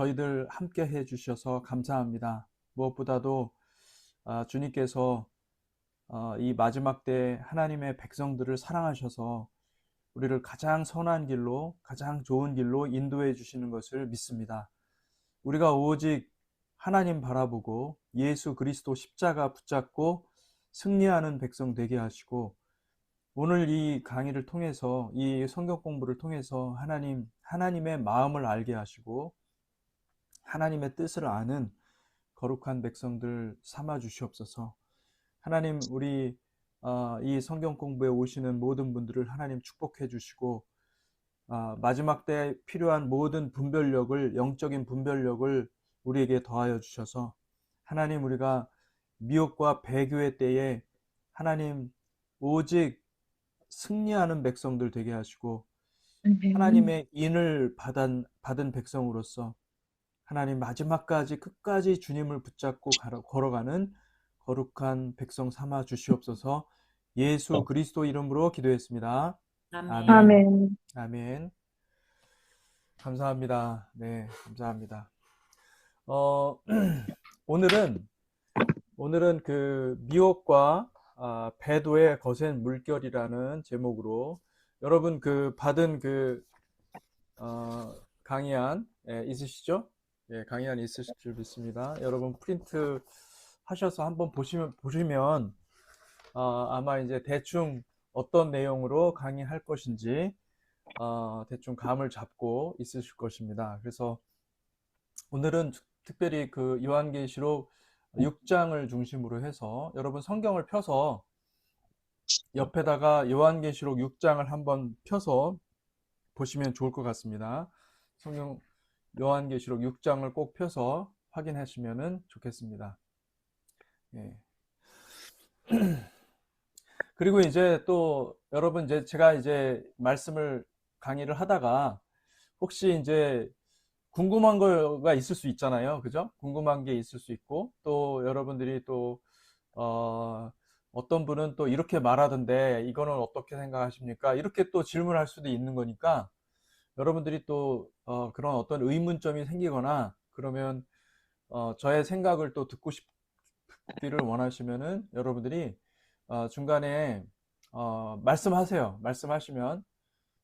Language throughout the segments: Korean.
저희들 함께 해 주셔서 감사합니다. 무엇보다도 주님께서 이 마지막 때 하나님의 백성들을 사랑하셔서 우리를 가장 선한 길로, 가장 좋은 길로 인도해 주시는 것을 믿습니다. 우리가 오직 하나님 바라보고 예수 그리스도 십자가 붙잡고 승리하는 백성 되게 하시고, 오늘 이 강의를 통해서, 이 성경 공부를 통해서 하나님의 마음을 알게 하시고 하나님의 뜻을 아는 거룩한 백성들 삼아 주시옵소서. 하나님, 우리 이 성경 공부에 오시는 모든 분들을 하나님 축복해 주시고, 마지막 때 필요한 모든 분별력을, 영적인 분별력을 우리에게 더하여 주셔서, 하나님, 우리가 미혹과 배교의 때에 하나님 오직 승리하는 백성들 되게 하시고, 아멘. 하나님의 인을 받은 백성으로서 하나님 마지막까지 끝까지 주님을 붙잡고 걸어가는 거룩한 백성 삼아 주시옵소서. 예수 그리스도 이름으로 기도했습니다. 아멘. 아멘. 아멘. 아멘. 감사합니다. 네, 감사합니다. 어, 오늘은 그 미혹과 배도의 거센 물결이라는 제목으로, 여러분 그 받은 그 강의안 있으시죠? 예, 강의안 있으실 줄 믿습니다. 여러분 프린트 하셔서 한번 보시면 아마 이제 대충 어떤 내용으로 강의할 것인지 대충 감을 잡고 있으실 것입니다. 그래서 오늘은 특별히 그 요한계시록 6장을 중심으로 해서 여러분 성경을 펴서 옆에다가 요한계시록 6장을 한번 펴서 보시면 좋을 것 같습니다. 성경 요한계시록 6장을 꼭 펴서 확인하시면 좋겠습니다. 예. 그리고 이제 또 여러분, 이제 제가 이제 강의를 하다가 혹시 이제 궁금한 거가 있을 수 있잖아요. 그죠? 궁금한 게 있을 수 있고, 또 여러분들이 또 어떤 분은 또 이렇게 말하던데 이거는 어떻게 생각하십니까? 이렇게 또 질문할 수도 있는 거니까, 여러분들이 또 그런 어떤 의문점이 생기거나 그러면 저의 생각을 또 듣고 싶기를 원하시면은 여러분들이 중간에 말씀하세요. 말씀하시면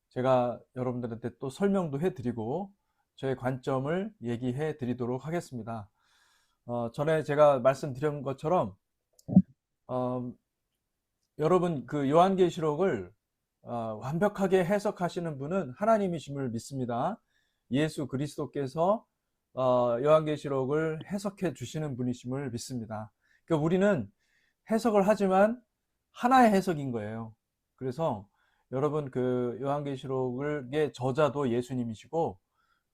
제가 여러분들한테 또 설명도 해드리고 저의 관점을 얘기해 드리도록 하겠습니다. 전에 제가 말씀드린 것처럼 어, 여러분 그 요한계시록을 완벽하게 해석하시는 분은 하나님이심을 믿습니다. 예수 그리스도께서 요한계시록을 해석해 주시는 분이심을 믿습니다. 그러니까 우리는 해석을 하지만 하나의 해석인 거예요. 그래서 여러분 그 요한계시록의 저자도 예수님이시고,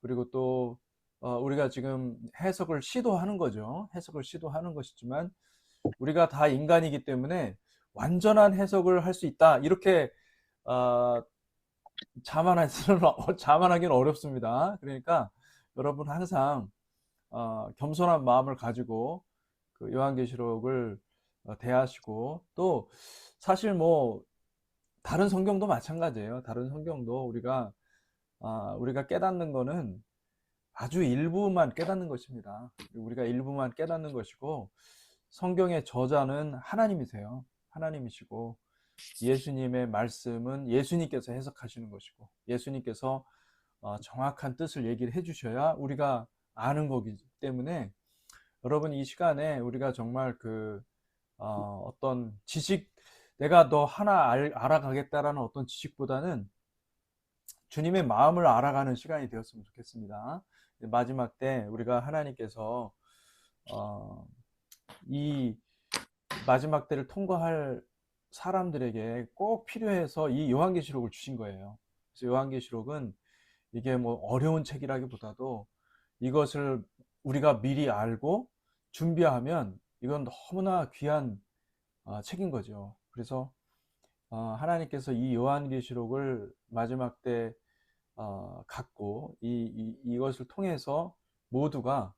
그리고 또 우리가 지금 해석을 시도하는 거죠. 해석을 시도하는 것이지만 우리가 다 인간이기 때문에 완전한 해석을 할 수 있다, 이렇게 어, 자만하기는 어렵습니다. 그러니까 여러분 항상 겸손한 마음을 가지고 그 요한계시록을 대하시고, 또 사실 뭐 다른 성경도 마찬가지예요. 다른 성경도 우리가 깨닫는 거는 아주 일부만 깨닫는 것입니다. 우리가 일부만 깨닫는 것이고, 성경의 저자는 하나님이세요. 하나님이시고, 예수님의 말씀은 예수님께서 해석하시는 것이고, 예수님께서 정확한 뜻을 얘기를 해주셔야 우리가 아는 거기 때문에, 여러분 이 시간에 우리가 정말 어떤 지식, 내가 너 하나 알아가겠다라는 어떤 지식보다는 주님의 마음을 알아가는 시간이 되었으면 좋겠습니다. 마지막 때 우리가 하나님께서 어, 이 마지막 때를 통과할 사람들에게 꼭 필요해서 이 요한계시록을 주신 거예요. 그래서 요한계시록은 이게 뭐 어려운 책이라기보다도 이것을 우리가 미리 알고 준비하면 이건 너무나 귀한 책인 거죠. 그래서 하나님께서 이 요한계시록을 마지막 때 갖고 이것을 통해서 모두가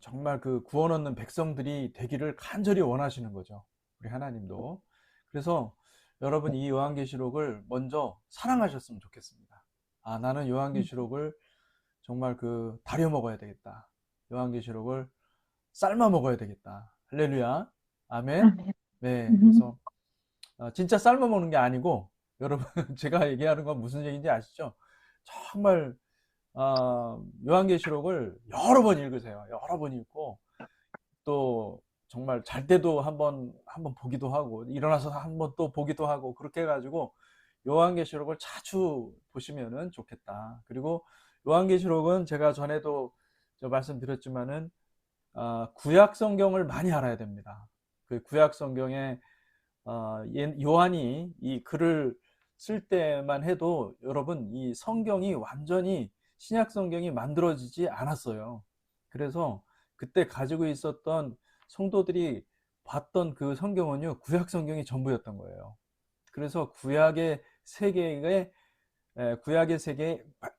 정말 그 구원 얻는 백성들이 되기를 간절히 원하시는 거죠. 우리 하나님도. 그래서 여러분 이 요한계시록을 먼저 사랑하셨으면 좋겠습니다. 나는 요한계시록을 정말 다려 먹어야 되겠다. 요한계시록을 삶아 먹어야 되겠다. 할렐루야. 아멘. 아멘. 네. 음. 그래서 진짜 삶아 먹는 게 아니고 여러분 제가 얘기하는 건 무슨 얘기인지 아시죠? 정말 요한계시록을 여러 번 읽으세요. 여러 번 읽고 또 정말 잘 때도 한번 보기도 하고 일어나서 한번 또 보기도 하고 그렇게 해가지고 요한계시록을 자주 보시면은 좋겠다. 그리고 요한계시록은 제가 전에도 말씀드렸지만은 구약 성경을 많이 알아야 됩니다. 그 구약 성경에 요한이 이 글을 쓸 때만 해도 여러분 이 성경이 완전히 신약 성경이 만들어지지 않았어요. 그래서 그때 가지고 있었던 성도들이 봤던 그 성경은요 구약 성경이 전부였던 거예요. 그래서 구약의 세계에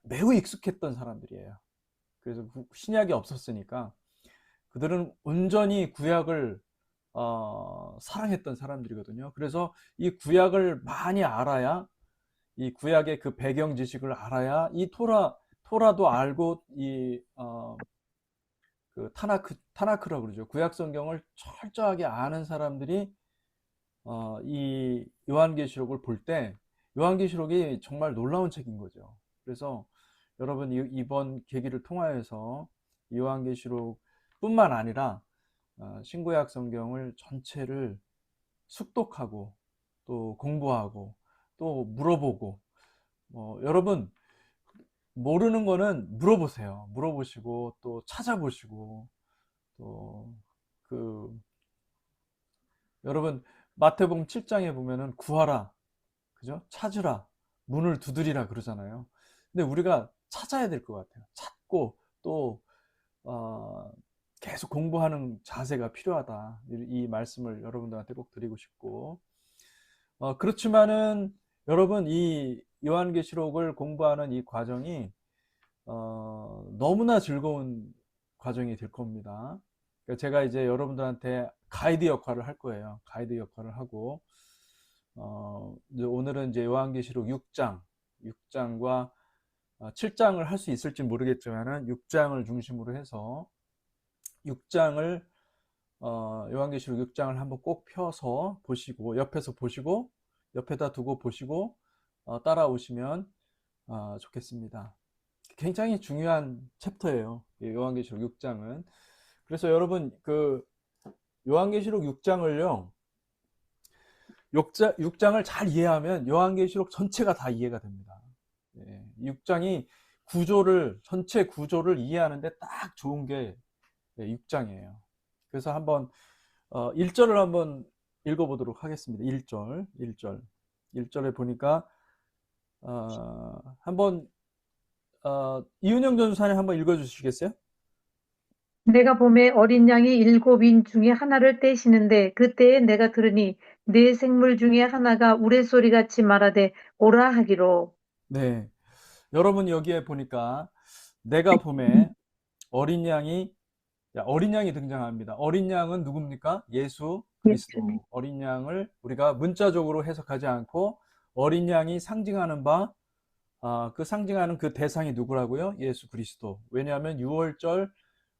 매우 익숙했던 사람들이에요. 그래서 신약이 없었으니까 그들은 온전히 구약을 사랑했던 사람들이거든요. 그래서 이 구약을 많이 알아야 이 구약의 그 배경 지식을 알아야 이 토라도 알고 그 타나크라고 그러죠. 구약 성경을 철저하게 아는 사람들이 이 요한계시록을 볼 때 요한계시록이 정말 놀라운 책인 거죠. 그래서 여러분 이번 계기를 통하여서 요한계시록뿐만 아니라 신구약 성경을 전체를 숙독하고 또 공부하고 또 물어보고 여러분 모르는 거는 물어보세요. 물어보시고 또 찾아보시고 또 그 여러분 마태복음 7장에 보면은 구하라 그죠? 찾으라 문을 두드리라 그러잖아요. 근데 우리가 찾아야 될 것 같아요. 찾고 또 어, 계속 공부하는 자세가 필요하다. 이 말씀을 여러분들한테 꼭 드리고 싶고 그렇지만은 여러분 이 요한계시록을 공부하는 이 과정이 너무나 즐거운 과정이 될 겁니다. 그러니까 제가 이제 여러분들한테 가이드 역할을 할 거예요. 가이드 역할을 하고 이제 오늘은 이제 요한계시록 6장과 7장을 할 수 있을지 모르겠지만은 6장을 중심으로 해서 6장을 요한계시록 6장을 한번 꼭 펴서 보시고 옆에서 보시고 옆에다 두고 보시고 따라오시면 좋겠습니다. 굉장히 중요한 챕터예요. 요한계시록 6장은. 그래서 여러분 그 요한계시록 6장을요. 6장을 잘 이해하면 요한계시록 전체가 다 이해가 됩니다. 6장이 전체 구조를 이해하는데 딱 좋은 게 6장이에요. 그래서 한번 1절을 한번 읽어보도록 하겠습니다. 1절에 보니까 한번 이은영 전사님 한번 읽어주시겠어요? 내가 봄에 어린 양이 7인 중에 하나를 떼시는데 그때에 내가 들으니 네 생물 중에 하나가 우레소리같이 말하되 오라 하기로. 네. 여러분 여기에 보니까 내가 봄에 어린 양이 어린 양이 등장합니다. 어린 양은 누굽니까? 예수 예수님. 그리스도. 어린 양을 우리가 문자적으로 해석하지 않고 어린 양이 상징하는 그 상징하는 그 대상이 누구라고요? 예수 그리스도. 왜냐하면 6월절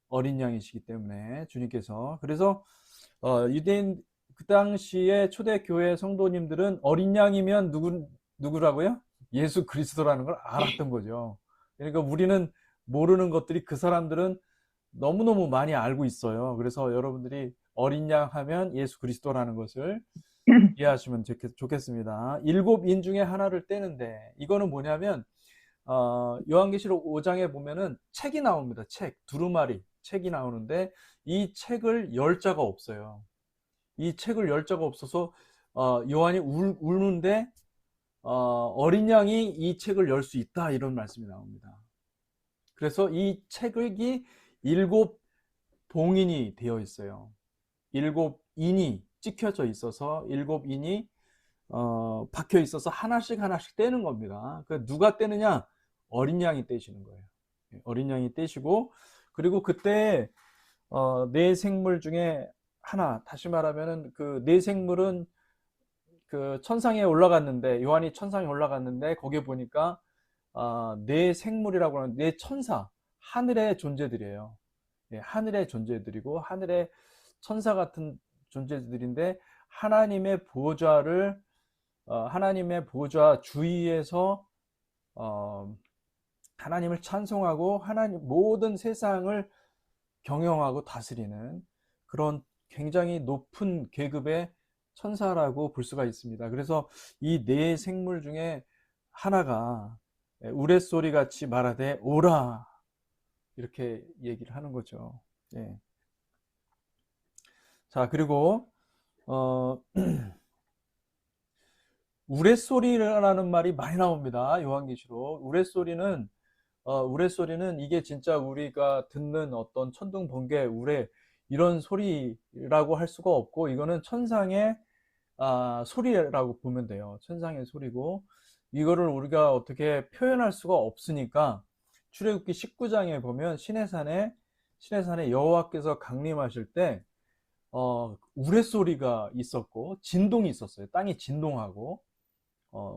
어린 양이시기 때문에 주님께서. 그래서 유대인 그 당시에 초대교회 성도님들은 어린 양이면 누구라고요? 예수 그리스도라는 걸 알았던 거죠. 그러니까 우리는 모르는 것들이 그 사람들은 너무너무 많이 알고 있어요. 그래서 여러분들이 어린 양 하면 예수 그리스도라는 것을 이해하시면 좋겠습니다. 7인 중에 하나를 떼는데 이거는 뭐냐면 요한계시록 5장에 보면은 책이 나옵니다. 두루마리 책이 나오는데 이 책을 열 자가 없어요. 이 책을 열 자가 없어서 요한이 우는데 어린 양이 이 책을 열 수 있다 이런 말씀이 나옵니다. 그래서 이 책이 7봉인이 되어 있어요. 7인이 찍혀져 있어서 7인이 박혀 있어서 하나씩 떼는 겁니다. 그 누가 떼느냐? 어린 양이 떼시는 거예요. 어린 양이 떼시고 그리고 그때 네 생물 중에 하나, 다시 말하면은 그 네 생물은 그 천상에 올라갔는데 요한이 천상에 올라갔는데 거기에 보니까 네 생물이라고 하는 네 천사 하늘의 존재들이에요. 예, 하늘의 존재들이고 하늘의 천사 같은 존재들인데 하나님의 보좌를 하나님의 보좌 주위에서 어, 하나님을 찬송하고 하나님 모든 세상을 경영하고 다스리는 그런 굉장히 높은 계급의 천사라고 볼 수가 있습니다. 그래서 이 네 생물 중에 하나가 우레소리 같이 말하되 오라 이렇게 얘기를 하는 거죠. 예. 자, 그리고 어, 우레소리라는 말이 많이 나옵니다. 요한계시록. 우레소리는 이게 진짜 우리가 듣는 어떤 천둥, 번개, 우레 이런 소리라고 할 수가 없고 이거는 천상의 소리라고 보면 돼요. 천상의 소리고 이거를 우리가 어떻게 표현할 수가 없으니까 출애굽기 19장에 보면 시내산에 여호와께서 강림하실 때 우레소리가 있었고 진동이 있었어요. 땅이 진동하고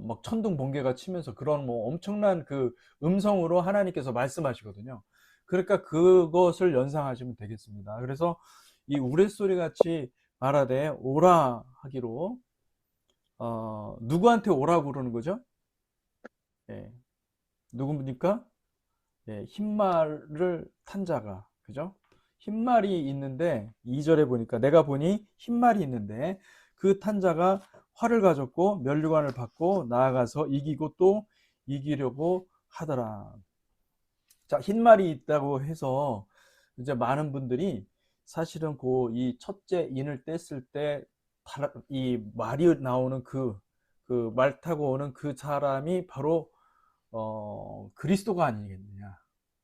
막 천둥 번개가 치면서 그런 뭐 엄청난 그 음성으로 하나님께서 말씀하시거든요. 그러니까 그것을 연상하시면 되겠습니다. 그래서 이 우레소리 같이 말하되 오라 하기로 누구한테 오라고 그러는 거죠? 예, 누굽니까? 예, 흰말을 탄 자가 그죠? 흰말이 있는데 2절에 보니까 내가 보니 흰말이 있는데 그 탄 자가 활을 가졌고 면류관을 받고 나아가서 이기고 또 이기려고 하더라. 자, 흰말이 있다고 해서 이제 많은 분들이 사실은 그 이 첫째 인을 뗐을 때 이 말이 나오는 그 말 타고 오는 그 사람이 바로 그리스도가 아니겠느냐.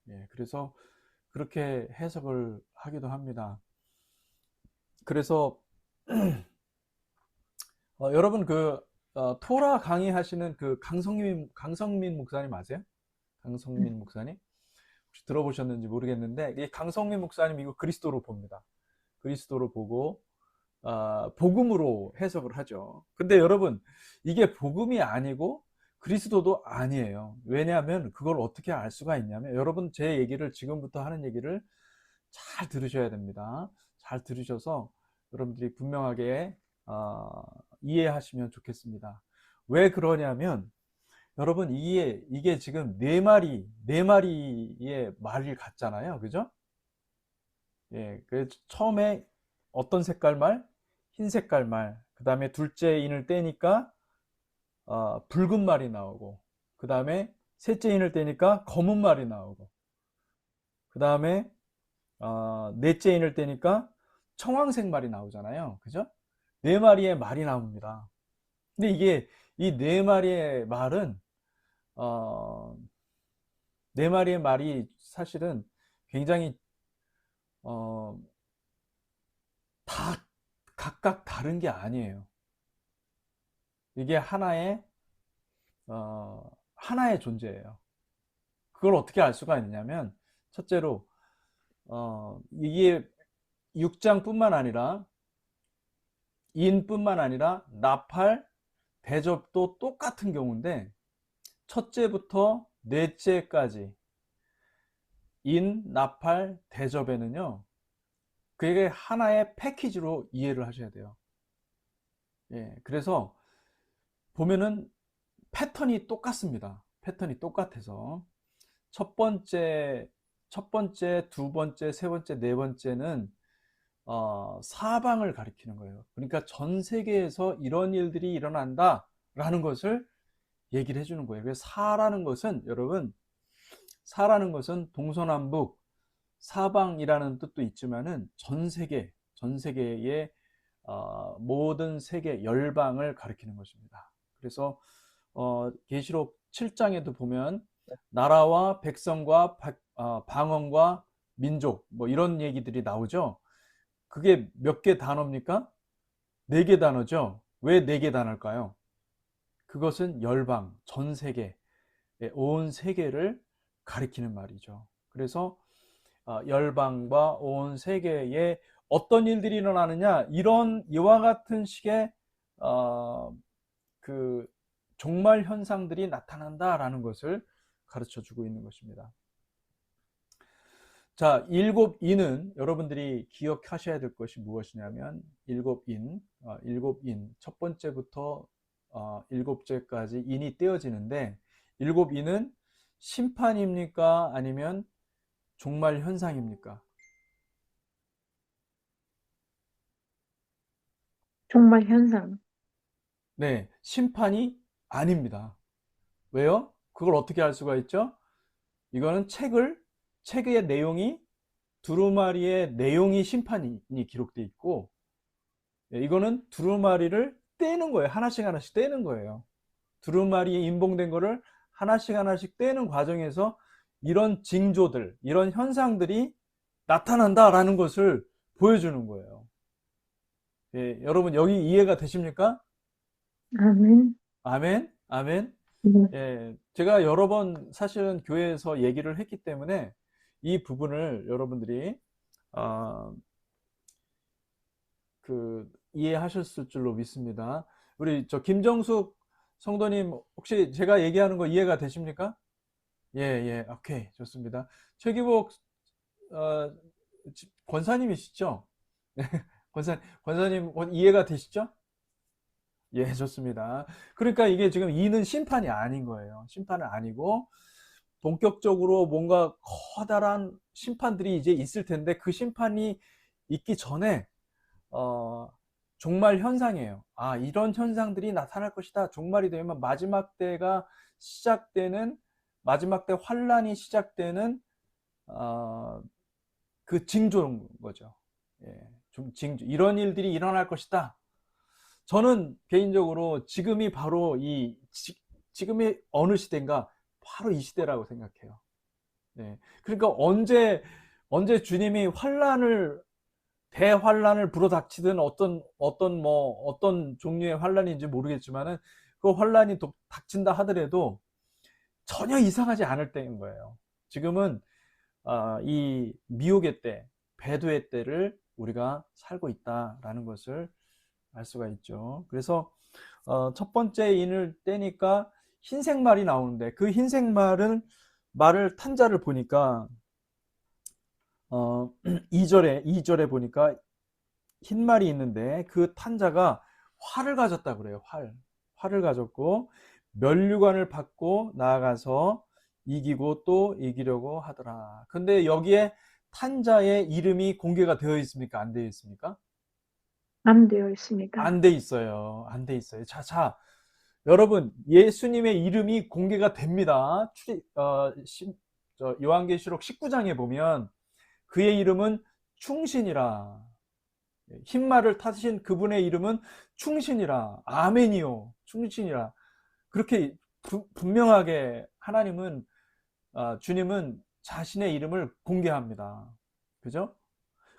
예, 그래서 그렇게 해석을 하기도 합니다. 그래서 여러분 토라 강의하시는 그 강성민 목사님 아세요? 강성민 목사님 혹시 들어보셨는지 모르겠는데 이 강성민 목사님 이거 그리스도로 봅니다. 그리스도로 보고 복음으로 해석을 하죠. 근데 여러분 이게 복음이 아니고 그리스도도 아니에요. 왜냐하면 그걸 어떻게 알 수가 있냐면 여러분 제 얘기를 지금부터 하는 얘기를 잘 들으셔야 됩니다. 잘 들으셔서 여러분들이 분명하게 이해하시면 좋겠습니다. 왜 그러냐면 여러분 이게 지금 네 마리의 말 같잖아요. 그죠? 예, 그 처음에 어떤 색깔 말? 흰 색깔 말. 그 다음에 둘째 인을 떼니까 붉은 말이 나오고 그 다음에 셋째 인을 떼니까 검은 말이 나오고 그 다음에 넷째 인을 떼니까 청황색 말이 나오잖아요. 그죠? 네 마리의 말이 나옵니다. 근데 이게 이 네 마리의 말은 어, 네 마리의 말이 사실은 굉장히 어, 다 각각 다른 게 아니에요. 이게 하나의 존재예요. 그걸 어떻게 알 수가 있냐면 첫째로 이게 육장뿐만 아니라 인뿐만 아니라 나팔, 대접도 똑같은 경우인데 첫째부터 넷째까지 인, 나팔, 대접에는요 그게 하나의 패키지로 이해를 하셔야 돼요. 예, 그래서 보면은 패턴이 똑같습니다. 패턴이 똑같아서 첫 번째, 두 번째, 세 번째, 네 번째는 사방을 가리키는 거예요. 그러니까 전 세계에서 이런 일들이 일어난다라는 것을 얘기를 해주는 거예요. 그래서 사라는 것은 여러분, 사라는 것은 동서남북 사방이라는 뜻도 있지만은 전 세계의 모든 세계 열방을 가리키는 것입니다. 그래서 계시록 7장에도 보면 나라와 백성과 방언과 민족 뭐 이런 얘기들이 나오죠. 그게 몇 개 단어입니까? 네 개 단어죠. 왜 네 개 단어일까요? 그것은 열방, 전 세계, 온 세계를 가리키는 말이죠. 그래서 열방과 온 세계에 어떤 일들이 일어나느냐 이런 이와 같은 식의 그 종말 현상들이 나타난다라는 것을 가르쳐 주고 있는 것입니다. 자, 일곱 인은 여러분들이 기억하셔야 될 것이 무엇이냐면, 일곱 인, 일곱 인, 첫 번째부터 일곱째까지 인이 떼어지는데, 일곱 인은 심판입니까? 아니면 종말 현상입니까? 정말 현상. 네, 심판이 아닙니다. 왜요? 그걸 어떻게 알 수가 있죠? 이거는 책의 내용이, 두루마리의 내용이 심판이 기록돼 있고, 이거는 두루마리를 떼는 거예요. 하나씩 하나씩 떼는 거예요. 두루마리에 인봉된 거를 하나씩 하나씩 떼는 과정에서 이런 징조들, 이런 현상들이 나타난다라는 것을 보여주는 거예요. 예, 여러분 여기 이해가 되십니까? 아멘. 아멘, 아멘. 네. 예, 제가 여러 번 사실은 교회에서 얘기를 했기 때문에 이 부분을 여러분들이 어, 이해하셨을 줄로 믿습니다. 우리 저 김정숙 성도님 혹시 제가 얘기하는 거 이해가 되십니까? 예, 예, 오케이, 좋습니다. 최기복 어, 권사님이시죠? 권사님 이해가 되시죠? 예, 좋습니다. 그러니까 이게 지금 이는 심판이 아닌 거예요. 심판은 아니고 본격적으로 뭔가 커다란 심판들이 이제 있을 텐데 그 심판이 있기 전에 어, 종말 현상이에요. 아, 이런 현상들이 나타날 것이다. 종말이 되면 마지막 때가 시작되는, 마지막 때 환란이 시작되는 어, 그 징조인 거죠. 예, 좀 징조. 이런 일들이 일어날 것이다. 저는 개인적으로 지금이 바로 지금이 어느 시대인가? 바로 이 시대라고 생각해요. 예. 그러니까 언제 주님이 대환란을 불어닥치든 어떤 종류의 환란인지 모르겠지만은 그 환란이 닥친다 하더라도 전혀 이상하지 않을 때인 거예요. 지금은 이 미혹의 때, 배도의 때를 우리가 살고 있다라는 것을 알 수가 있죠. 그래서 첫 번째 인을 떼니까 흰색 말이 나오는데 그 흰색 말을 탄자를 보니까 2절에 보니까 흰 말이 있는데 그 탄자가 활을 가졌다고 그래요. 활을 가졌고 면류관을 받고 나아가서 이기고 또 이기려고 하더라. 근데 여기에 탄자의 이름이 공개가 되어 있습니까? 안 되어 있습니까? 안 되어 있습니다. 안 돼 있어요. 안 돼 있어요. 자, 여러분, 예수님의 이름이 공개가 됩니다. 요한계시록 19장에 보면 그의 이름은 충신이라. 흰말을 타신 그분의 이름은 충신이라. 아멘이요. 충신이라. 그렇게 분명하게 주님은 자신의 이름을 공개합니다. 그죠?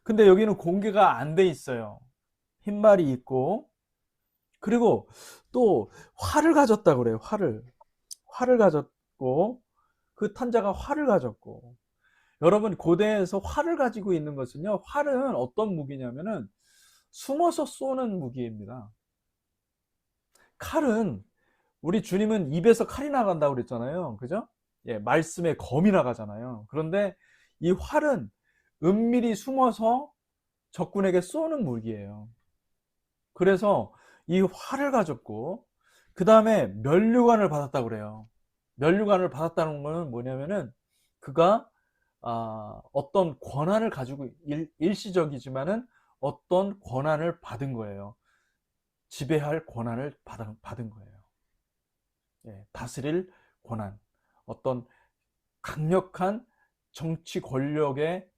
근데 여기는 공개가 안 돼 있어요. 흰말이 있고, 그리고 또 활을 가졌다 그래요. 활을 가졌고, 그 탄자가 활을 가졌고. 여러분, 고대에서 활을 가지고 있는 것은요, 활은 어떤 무기냐면은 숨어서 쏘는 무기입니다. 칼은, 우리 주님은 입에서 칼이 나간다고 그랬잖아요. 그죠? 예, 말씀에 검이 나가잖아요. 그런데 이 활은 은밀히 숨어서 적군에게 쏘는 무기예요. 그래서 이 활을 가졌고, 그 다음에 면류관을 받았다고 그래요. 면류관을 받았다는 것은 뭐냐면은 그가 어떤 권한을 가지고 일시적이지만은 어떤 권한을 받은 거예요. 지배할 권한을 받은 거예요. 예, 다스릴 권한, 어떤 강력한 정치 권력의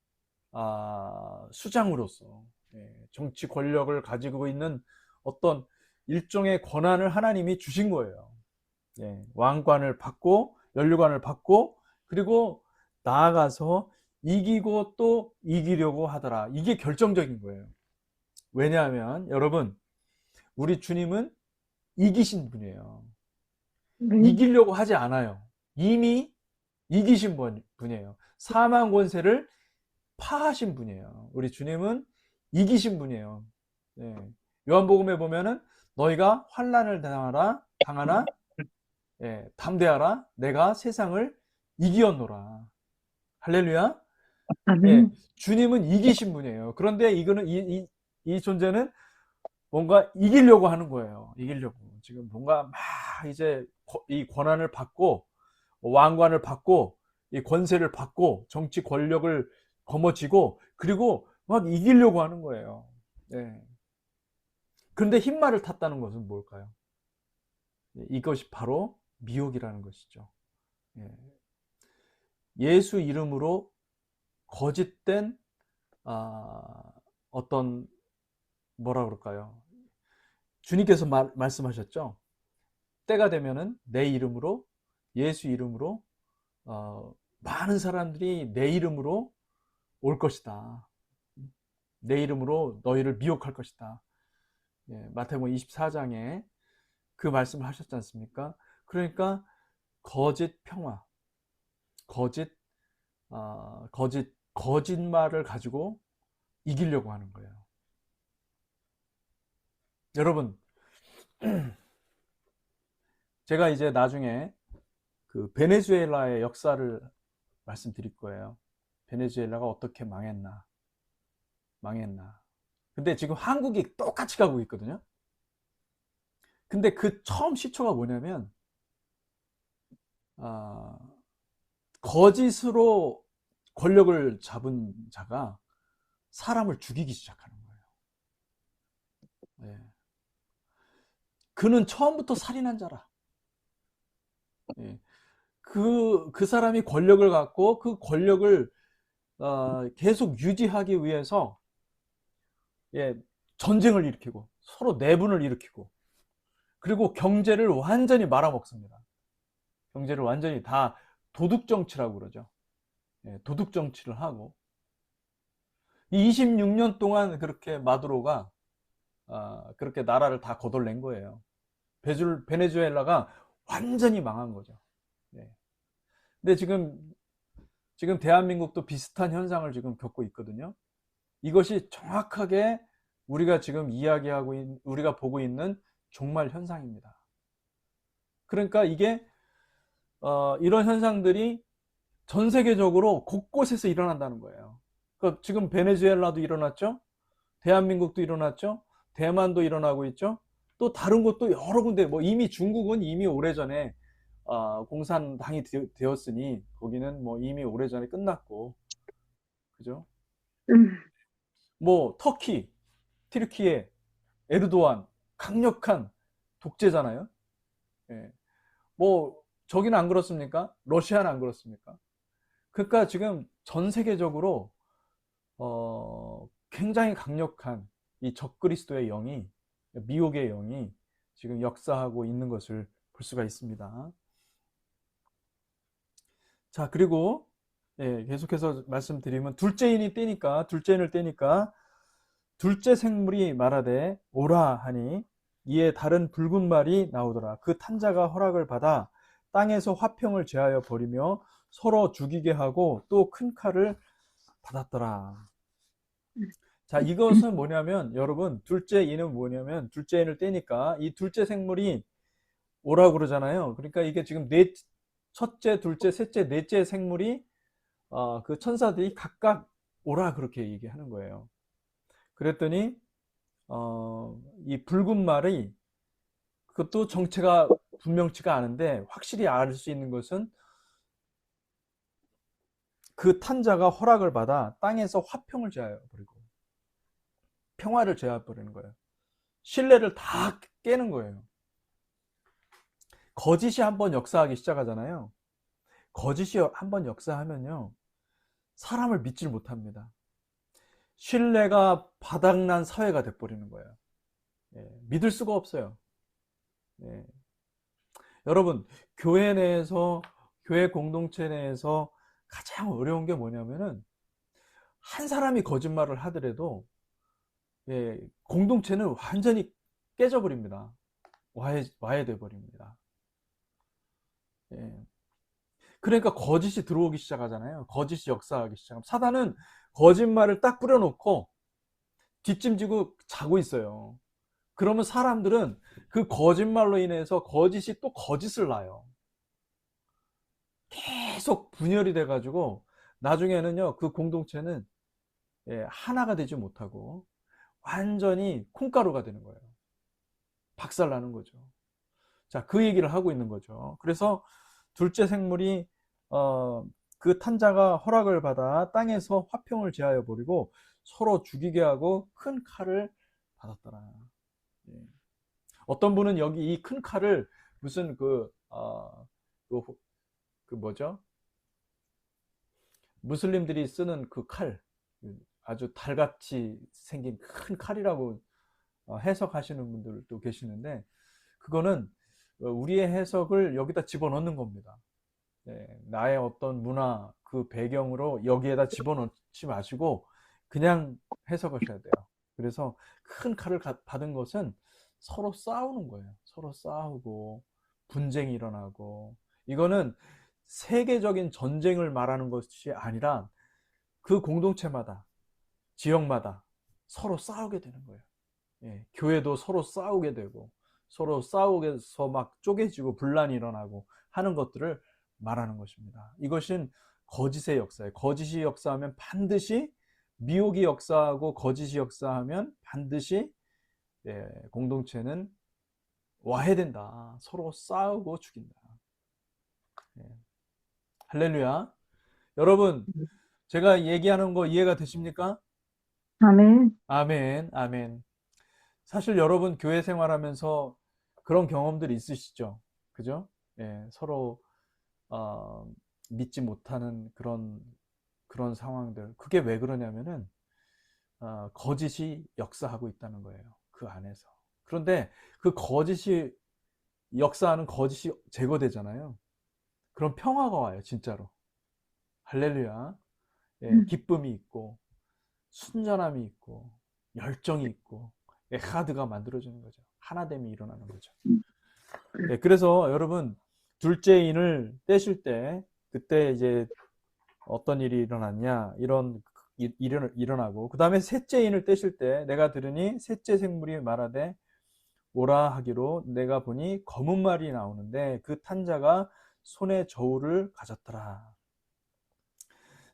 수장으로서, 예, 정치 권력을 가지고 있는 어떤 일종의 권한을 하나님이 주신 거예요. 예, 왕관을 받고 연류관을 받고 그리고 나아가서 이기고 또 이기려고 하더라. 이게 결정적인 거예요. 왜냐하면 여러분, 우리 주님은 이기신 분이에요. 네. 이기려고 하지 않아요. 이미 이기신 분이에요. 사망 권세를 파하신 분이에요. 우리 주님은 이기신 분이에요. 네. 요한복음에 보면은 너희가 환난을 당하나 예, 담대하라. 내가 세상을 이기었노라. 할렐루야. 예, 아멘. 주님은 이기신 분이에요. 그런데 이거는 이 존재는 뭔가 이기려고 하는 거예요. 이기려고. 지금 뭔가 막 이제 이 권한을 받고 왕관을 받고 이 권세를 받고 정치 권력을 거머쥐고 그리고 막 이기려고 하는 거예요. 예. 그런데 흰말을 탔다는 것은 뭘까요? 예, 이것이 바로 미혹이라는 것이죠. 예. 예수 이름으로 거짓된 아, 어떤 뭐라 그럴까요? 주님께서 말씀하셨죠. 때가 되면은 내 이름으로 예수 이름으로 많은 사람들이 내 이름으로 올 것이다. 내 이름으로 너희를 미혹할 것이다. 예, 마태복음 24장에 그 말씀을 하셨지 않습니까? 그러니까 거짓 평화, 거짓 거짓말을 가지고 이기려고 하는 거예요. 여러분, 제가 이제 나중에 그 베네수엘라의 역사를 말씀드릴 거예요. 베네수엘라가 어떻게 망했나. 근데 지금 한국이 똑같이 가고 있거든요. 근데 그 처음 시초가 뭐냐면 아, 거짓으로 권력을 잡은 자가 사람을 죽이기 시작하는 거예요. 예. 그는 처음부터 살인한 자라. 예. 그 사람이 권력을 갖고 그 권력을 계속 유지하기 위해서 예, 전쟁을 일으키고 서로 내분을 일으키고 그리고 경제를 완전히 말아먹습니다. 경제를 완전히 다 도둑 정치라고 그러죠. 예, 도둑 정치를 하고 26년 동안 그렇게 마두로가 그렇게 나라를 다 거덜낸 거예요. 베네수엘라가 완전히 망한 거죠. 예. 근데 지금 대한민국도 비슷한 현상을 지금 겪고 있거든요. 이것이 정확하게 우리가 지금 우리가 보고 있는 종말 현상입니다. 그러니까 이게 이런 현상들이 전 세계적으로 곳곳에서 일어난다는 거예요. 그러니까 지금 베네수엘라도 일어났죠. 대한민국도 일어났죠. 대만도 일어나고 있죠. 또 다른 곳도 여러 군데 뭐 이미 중국은 이미 오래전에 공산당이 되었으니 거기는 뭐 이미 오래전에 끝났고 그죠? 음, 뭐 튀르키예, 에르도안 강력한 독재잖아요. 예. 뭐 저기는 안 그렇습니까? 러시아는 안 그렇습니까? 그러니까 지금 전 세계적으로 굉장히 강력한 이 적그리스도의 영이 미혹의 영이 지금 역사하고 있는 것을 볼 수가 있습니다. 자, 그리고 예, 계속해서 말씀드리면 둘째인을 떼니까 둘째 생물이 말하되 오라 하니 이에 다른 붉은 말이 나오더라. 그 탄자가 허락을 받아 땅에서 화평을 제하여 버리며 서로 죽이게 하고 또 큰 칼을 받았더라. 자, 이것은 뭐냐면 여러분 둘째인은 뭐냐면 둘째인을 떼니까 이 둘째 생물이 오라고 그러잖아요. 그러니까 이게 지금 첫째, 둘째, 셋째, 넷째 생물이 그 천사들이 각각 오라 그렇게 얘기하는 거예요. 그랬더니 이 붉은 말이 그것도 정체가 분명치가 않은데 확실히 알 수 있는 것은 그 탄자가 허락을 받아 땅에서 화평을 제하여 버리고 평화를 제하여 버리는 거예요. 신뢰를 다 깨는 거예요. 거짓이 한번 역사하기 시작하잖아요. 거짓이 한번 역사하면요. 사람을 믿질 못합니다. 신뢰가 바닥난 사회가 돼버리는 거예요. 예, 믿을 수가 없어요. 예. 여러분, 교회 내에서, 교회 공동체 내에서 가장 어려운 게 뭐냐면은, 한 사람이 거짓말을 하더라도, 예, 공동체는 완전히 깨져버립니다. 와해돼 버립니다. 예. 그러니까 거짓이 들어오기 시작하잖아요. 거짓이 역사하기 시작하면. 사단은 거짓말을 딱 뿌려놓고 뒷짐지고 자고 있어요. 그러면 사람들은 그 거짓말로 인해서 거짓이 또 거짓을 낳아요. 계속 분열이 돼가지고 나중에는요, 그 공동체는 예, 하나가 되지 못하고 완전히 콩가루가 되는 거예요. 박살나는 거죠. 자, 그 얘기를 하고 있는 거죠. 그래서 둘째 생물이 그 탄자가 허락을 받아 땅에서 화평을 제하여 버리고 서로 죽이게 하고 큰 칼을 받았더라. 예. 어떤 분은 여기 이 큰 칼을 무슨 그, 그 뭐죠? 무슬림들이 쓰는 그 칼, 아주 달같이 생긴 큰 칼이라고 해석하시는 분들도 계시는데, 그거는 우리의 해석을 여기다 집어넣는 겁니다. 네, 나의 어떤 문화, 그 배경으로 여기에다 집어넣지 마시고 그냥 해석하셔야 돼요. 그래서 큰 칼을 받은 것은 서로 싸우는 거예요. 서로 싸우고 분쟁이 일어나고, 이거는 세계적인 전쟁을 말하는 것이 아니라 그 공동체마다, 지역마다 서로 싸우게 되는 거예요. 예, 교회도 서로 싸우게 되고 서로 싸우게서 막 쪼개지고 분란이 일어나고 하는 것들을 말하는 것입니다. 이것은 거짓의 역사예요. 거짓이 역사하면 반드시, 미혹이 역사하고 거짓이 역사하면 반드시 예, 공동체는 와해된다. 서로 싸우고 죽인다. 예. 할렐루야. 여러분, 제가 얘기하는 거 이해가 되십니까? 아멘. 아멘, 아멘. 사실 여러분 교회 생활하면서 그런 경험들이 있으시죠? 그죠? 예, 서로 어, 믿지 못하는 그런 상황들. 그게 왜 그러냐면은 거짓이 역사하고 있다는 거예요. 그 안에서. 그런데 그 거짓이 역사하는 거짓이 제거되잖아요. 그럼 평화가 와요, 진짜로. 할렐루야. 예, 음, 기쁨이 있고 순전함이 있고 열정이 있고 에하드가 만들어지는 거죠. 하나됨이 일어나는 거죠. 예, 그래서 여러분 둘째 인을 떼실 때 그때 이제 어떤 일이 일어났냐 이런 일어나고, 그 다음에 셋째 인을 떼실 때 내가 들으니 셋째 생물이 말하되 오라 하기로 내가 보니 검은 말이 나오는데 그 탄자가 손에 저울을 가졌더라.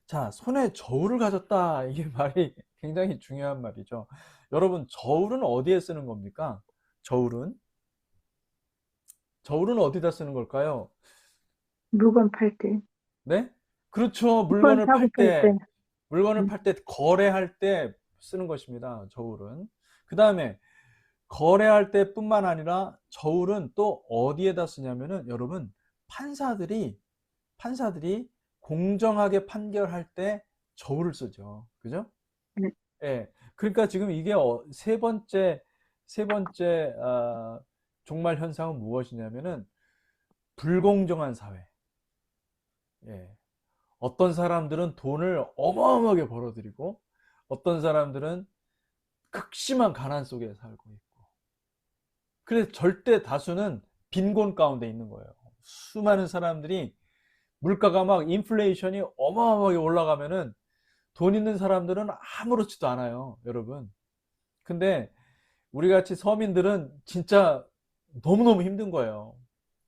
자, 손에 저울을 가졌다. 이게 말이 굉장히 중요한 말이죠. 여러분, 저울은 어디에 쓰는 겁니까? 저울은? 저울은 어디다 쓰는 걸까요? 물건 팔 때, 네? 그렇죠. 물건 물건을 사고 팔 팔 때, 때, 물건을 음, 팔 때, 거래할 때 쓰는 것입니다. 저울은. 그 다음에 거래할 때뿐만 아니라 저울은 또 어디에다 쓰냐면은 여러분, 판사들이 공정하게 판결할 때 저울을 쓰죠. 그죠? 네, 예. 그러니까 지금 이게 세 번째 종말 현상은 무엇이냐면은 불공정한 사회. 예. 어떤 사람들은 돈을 어마어마하게 벌어들이고 어떤 사람들은 극심한 가난 속에 살고 있고. 그래서 절대 다수는 빈곤 가운데 있는 거예요. 수많은 사람들이 물가가 막 인플레이션이 어마어마하게 올라가면은 돈 있는 사람들은 아무렇지도 않아요, 여러분. 근데 우리 같이 서민들은 진짜 너무너무 힘든 거예요.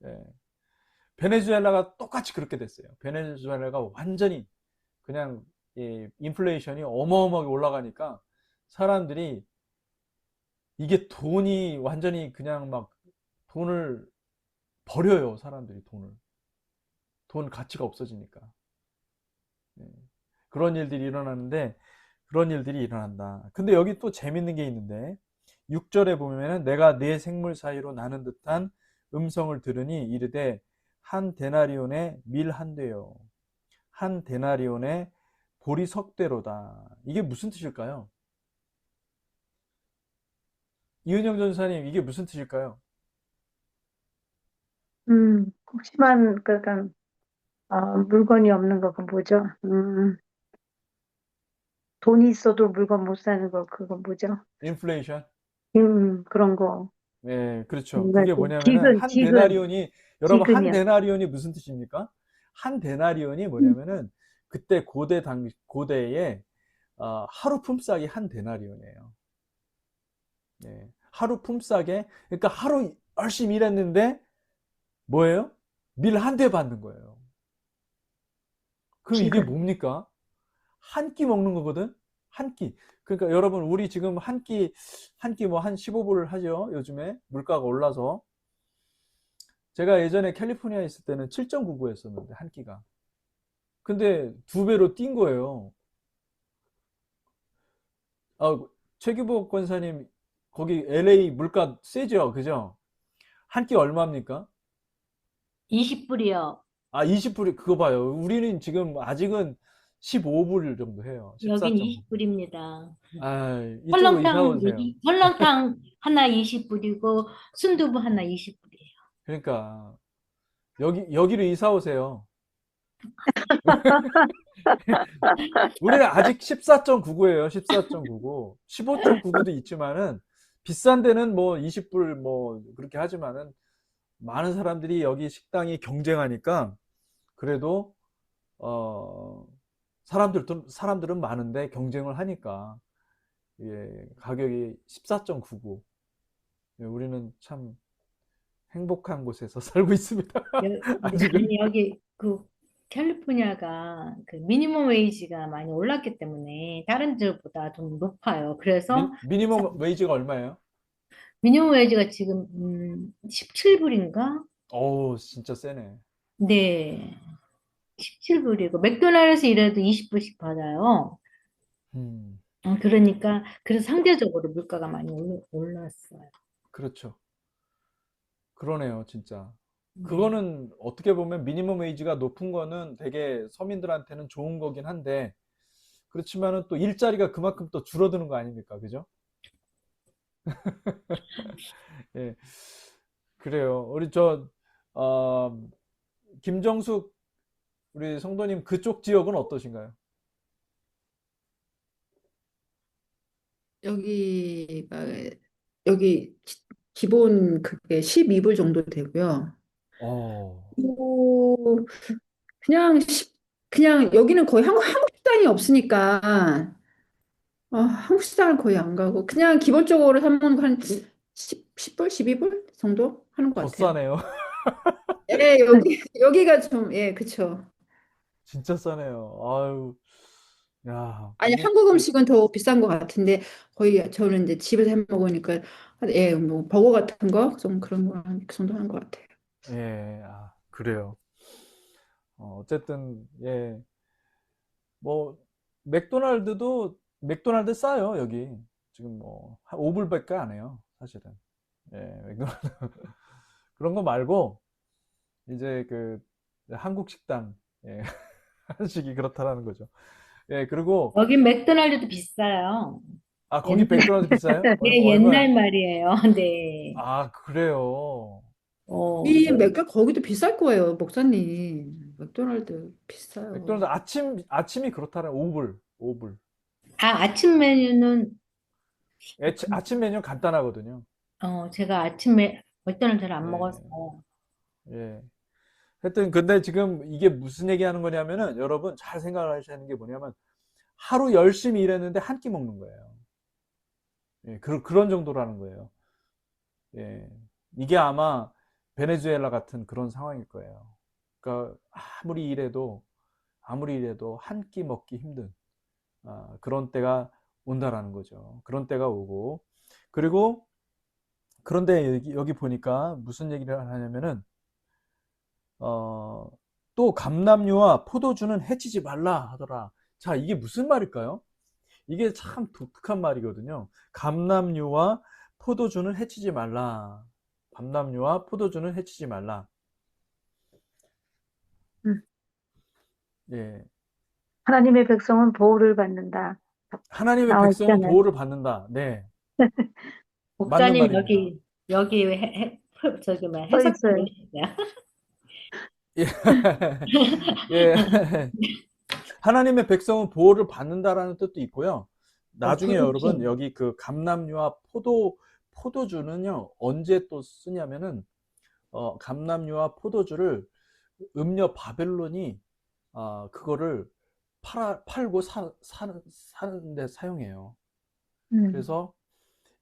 예. 베네수엘라가 똑같이 그렇게 됐어요. 베네수엘라가 완전히 그냥 인플레이션이 어마어마하게 올라가니까 사람들이, 이게 돈이 완전히 그냥 막 돈을 버려요. 사람들이 돈 가치가 없어지니까. 예. 그런 일들이 일어나는데, 그런 일들이 일어난다. 근데 여기 또 재밌는 게 있는데 6절에 보면은 내가 네 생물 사이로 나는 듯한 음성을 들으니 이르되 한 데나리온의 밀 한 대요 한 데나리온의 보리 석 대로다. 이게 무슨 뜻일까요? 이은영 전사님, 이게 무슨 뜻일까요? 혹시만, 그러니까, 물건이 없는 거, 그 뭐죠? 돈이 있어도 물건 못 사는 거, 그거 뭐죠? 인플레이션. 그런 거. 네, 그렇죠. 뭔가 그게 이렇게 뭐냐면은 여러분, 한 지근이요. 데나리온이 무슨 뜻입니까? 한 데나리온이 음, 뭐냐면은 그때 고대에 하루 품삯이 한 데나리온이에요. 네, 하루 품삯에, 그러니까 하루 열심히 일했는데 뭐예요? 밀 한 대 받는 거예요. 그럼 이게 지근. 뭡니까? 한 끼 먹는 거거든. 한 끼. 그러니까 여러분 우리 지금 한 끼 뭐 한 15불 하죠. 요즘에 물가가 올라서. 제가 예전에 캘리포니아에 있을 때는 7.99였었는데 한 끼가. 근데 두 배로 뛴 거예요. 아, 최규복 권사님 거기 LA 물가 세죠, 그죠? 한 끼 얼마입니까? 20불이요. 아, 20불이 그거 봐요. 우리는 지금 아직은 15불 정도 해요. 여긴 14.9. 20불입니다. 아, 이쪽으로 이사 오세요. 설렁탕 하나 20불이고 순두부 하나 20불이에요. 그러니까 여기로 이사 오세요. 우리는 아직 14.99예요. 14.99. 15.99도 있지만은 비싼 데는 뭐 20불 뭐 그렇게 하지만은 많은 사람들이 여기 식당이 경쟁하니까 그래도 어 사람들은 많은데 경쟁을 하니까 예, 가격이 14.99. 예, 우리는 참 행복한 곳에서 살고 있습니다. 아직은. 아니, 여기 그 캘리포니아가 그 미니멈 웨이지가 많이 올랐기 때문에 다른 데보다 좀 높아요. 그래서 미니멈 웨이지가 얼마예요? 미니멈 웨이지가 지금 17불인가? 어우, 진짜 세네. 네. 17불이고 맥도날드에서 일해도 20불씩 받아요. 음, 그러니까 그래서 상대적으로 물가가 많이 올랐어요. 그렇죠. 그러네요, 진짜. 네. 그거는 어떻게 보면 미니멈 웨이지가 높은 거는 되게 서민들한테는 좋은 거긴 한데, 그렇지만은 또 일자리가 그만큼 또 줄어드는 거 아닙니까? 그죠? 예. 그래요. 어, 김정숙 우리 성도님 그쪽 지역은 어떠신가요? 여기가 여기 기본 그게 12불 정도 되고요. 어, 뭐 그냥 그냥 여기는 거의 한국 식당이 없으니까 한국 식당을 거의 안 가고 그냥 기본적으로 사 먹는 거한 10불, 12불 정도 하는 것 더 같아요. 싸네요. 예, 여기가 좀 예, 그쵸. 진짜 싸네요. 아유, 야, 아니 한국 음식은 더 비싼 것 같은데 거의 저는 이제 집에서 해 먹으니까 예, 뭐 버거 같은 거 좀 그런 거그 정도 하는 것 같아요. 예, 아, 그래요. 어쨌든, 예, 뭐, 맥도날드 싸요, 여기. 지금 뭐, 한 5불밖에 안 해요, 사실은. 예, 맥도날드. 그런 거 말고, 이제 한국 식당, 예, 한식이 그렇다라는 거죠. 예, 그리고, 여긴 맥도날드도 비싸요. 아, 거기 옛날, 맥도날드 비싸요? 네, 얼마요? 옛날 말이에요. 네. 아, 그래요. 어, 이 맥주 거기도 비쌀 거예요, 목사님. 맥도날드 맥도날드 비싸요. 아침이 그렇다는 5불, 5불. 아침 메뉴는, 아침 메뉴 간단하거든요. 제가 맥도날드를 안 먹어서, 예, 예. 하여튼, 근데 지금 이게 무슨 얘기 하는 거냐면은, 여러분 잘 생각을 하셔야 하는 게 뭐냐면, 하루 열심히 일했는데 한 끼 먹는 거예요. 예, 그런 정도라는 거예요. 예. 이게 아마 베네수엘라 같은 그런 상황일 거예요. 그러니까 아무리 일해도 한 끼 먹기 힘든, 그런 때가 온다라는 거죠. 그런 때가 오고, 그리고 그런데 여기 보니까 무슨 얘기를 하냐면은 어, 또 감람류와 포도주는 해치지 말라 하더라. 자, 이게 무슨 말일까요? 이게 참 독특한 말이거든요. 감람류와 포도주는 해치지 말라. 감람류와 포도주는 해치지 말라. 음. 예. 하나님의 백성은 보호를 받는다. 하나님의 나와 백성은 있잖아요. 보호를 받는다. 네. 맞는 목사님 말입니다. 여기 저기 뭐 써 해석 좀 있어요. 해주세요. 예. 예. 하나님의 백성은 보호를 받는다라는 뜻도 있고요. 나중에 여러분 그렇죠. 여기 그 감람류와 포도주는요 언제 또 쓰냐면은 감람류와 포도주를 음녀 바벨론이 그거를 팔고 사는데 사용해요. 음. 그래서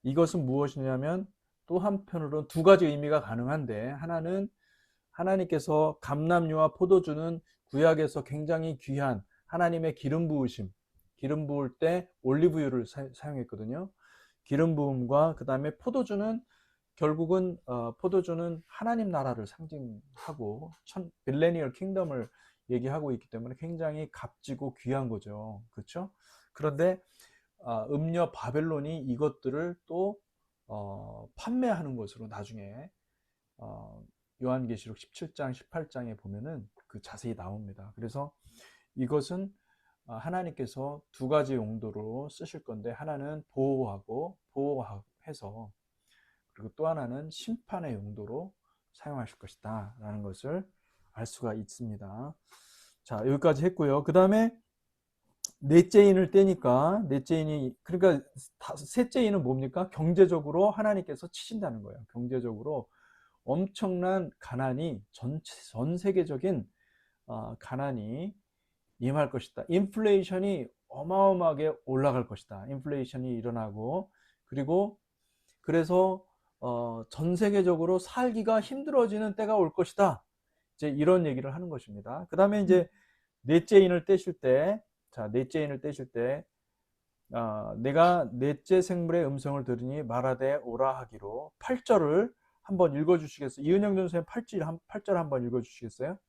이것은 무엇이냐면 또 한편으로는 두 가지 의미가 가능한데 하나는 하나님께서 감람류와 포도주는 구약에서 굉장히 귀한 하나님의 기름 부으심, 기름 부을 때 올리브유를 사용했거든요. 기름 부음과 그 다음에 포도주는 결국은 포도주는 하나님 나라를 상징하고 빌레니얼 킹덤을 얘기하고 있기 때문에 굉장히 값지고 귀한 거죠. 그렇죠? 그런데 음녀 바벨론이 이것들을 또 판매하는 것으로 나중에 요한계시록 17장, 18장에 보면은 그 자세히 나옵니다. 그래서 이것은 하나님께서 두 가지 용도로 쓰실 건데, 하나는 보호해서, 그리고 또 하나는 심판의 용도로 사용하실 것이다 라는 것을 알 수가 있습니다. 자, 여기까지 했고요. 그 다음에 넷째 인을 떼니까, 그러니까 셋째 인은 뭡니까? 경제적으로 하나님께서 치신다는 거예요. 경제적으로 엄청난 가난이, 전 세계적인 가난이 임할 것이다. 인플레이션이 어마어마하게 올라갈 것이다. 인플레이션이 일어나고, 그래서 전 세계적으로 살기가 힘들어지는 때가 올 것이다. 이제 이런 얘기를 하는 것입니다. 그 다음에 이제 넷째 인을 떼실 때, 내가 넷째 생물의 음성을 들으니 말하되 오라 하기로, 8절을 한번 읽어주시겠어요? 이은영 전선생님 8절 한번 읽어주시겠어요?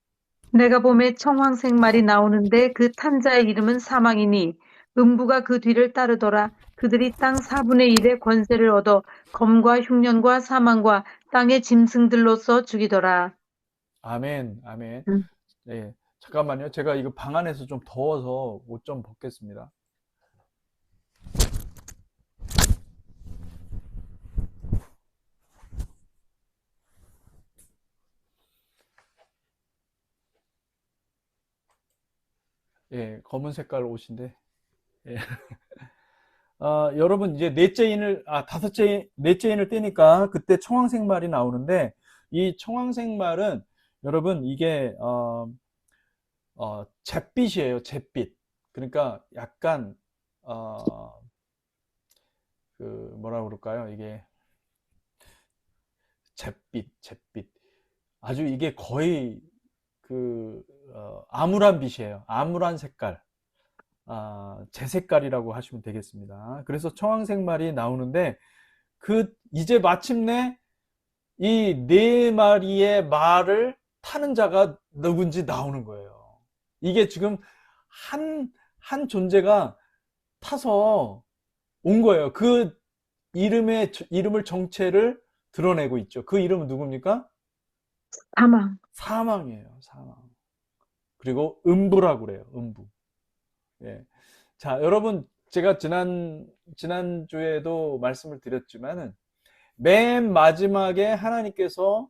내가 봄에 청황색 말이 나오는데 그 탄 자의 이름은 사망이니 음부가 그 뒤를 따르더라. 그들이 땅 4분의 1의 권세를 얻어 검과 흉년과 사망과 땅의 짐승들로서 죽이더라. 아멘, 아멘. 음. 네, 잠깐만요. 제가 이거 방 안에서 좀 더워서 옷 좀 벗겠습니다. 예, 검은 색깔 옷인데. 예. 여러분, 이제 넷째 인을 떼니까 그때 청황색 말이 나오는데, 이 청황색 말은 여러분, 이게, 잿빛이에요, 잿빛. 그러니까 약간, 뭐라 그럴까요? 이게, 잿빛. 아주 이게 거의 암울한 빛이에요. 암울한 색깔. 제 색깔이라고 하시면 되겠습니다. 그래서 청황색 말이 나오는데, 이제 마침내 이 네 마리의 말을 타는 자가 누군지 나오는 거예요. 이게 지금 한 존재가 타서 온 거예요. 그 이름을 정체를 드러내고 있죠. 그 이름은 누굽니까? 사망. 사망이에요. 사망. 그리고 음부라고 그래요. 음부. 예. 자, 여러분, 제가 지난주에도 말씀을 드렸지만은, 맨 마지막에 하나님께서,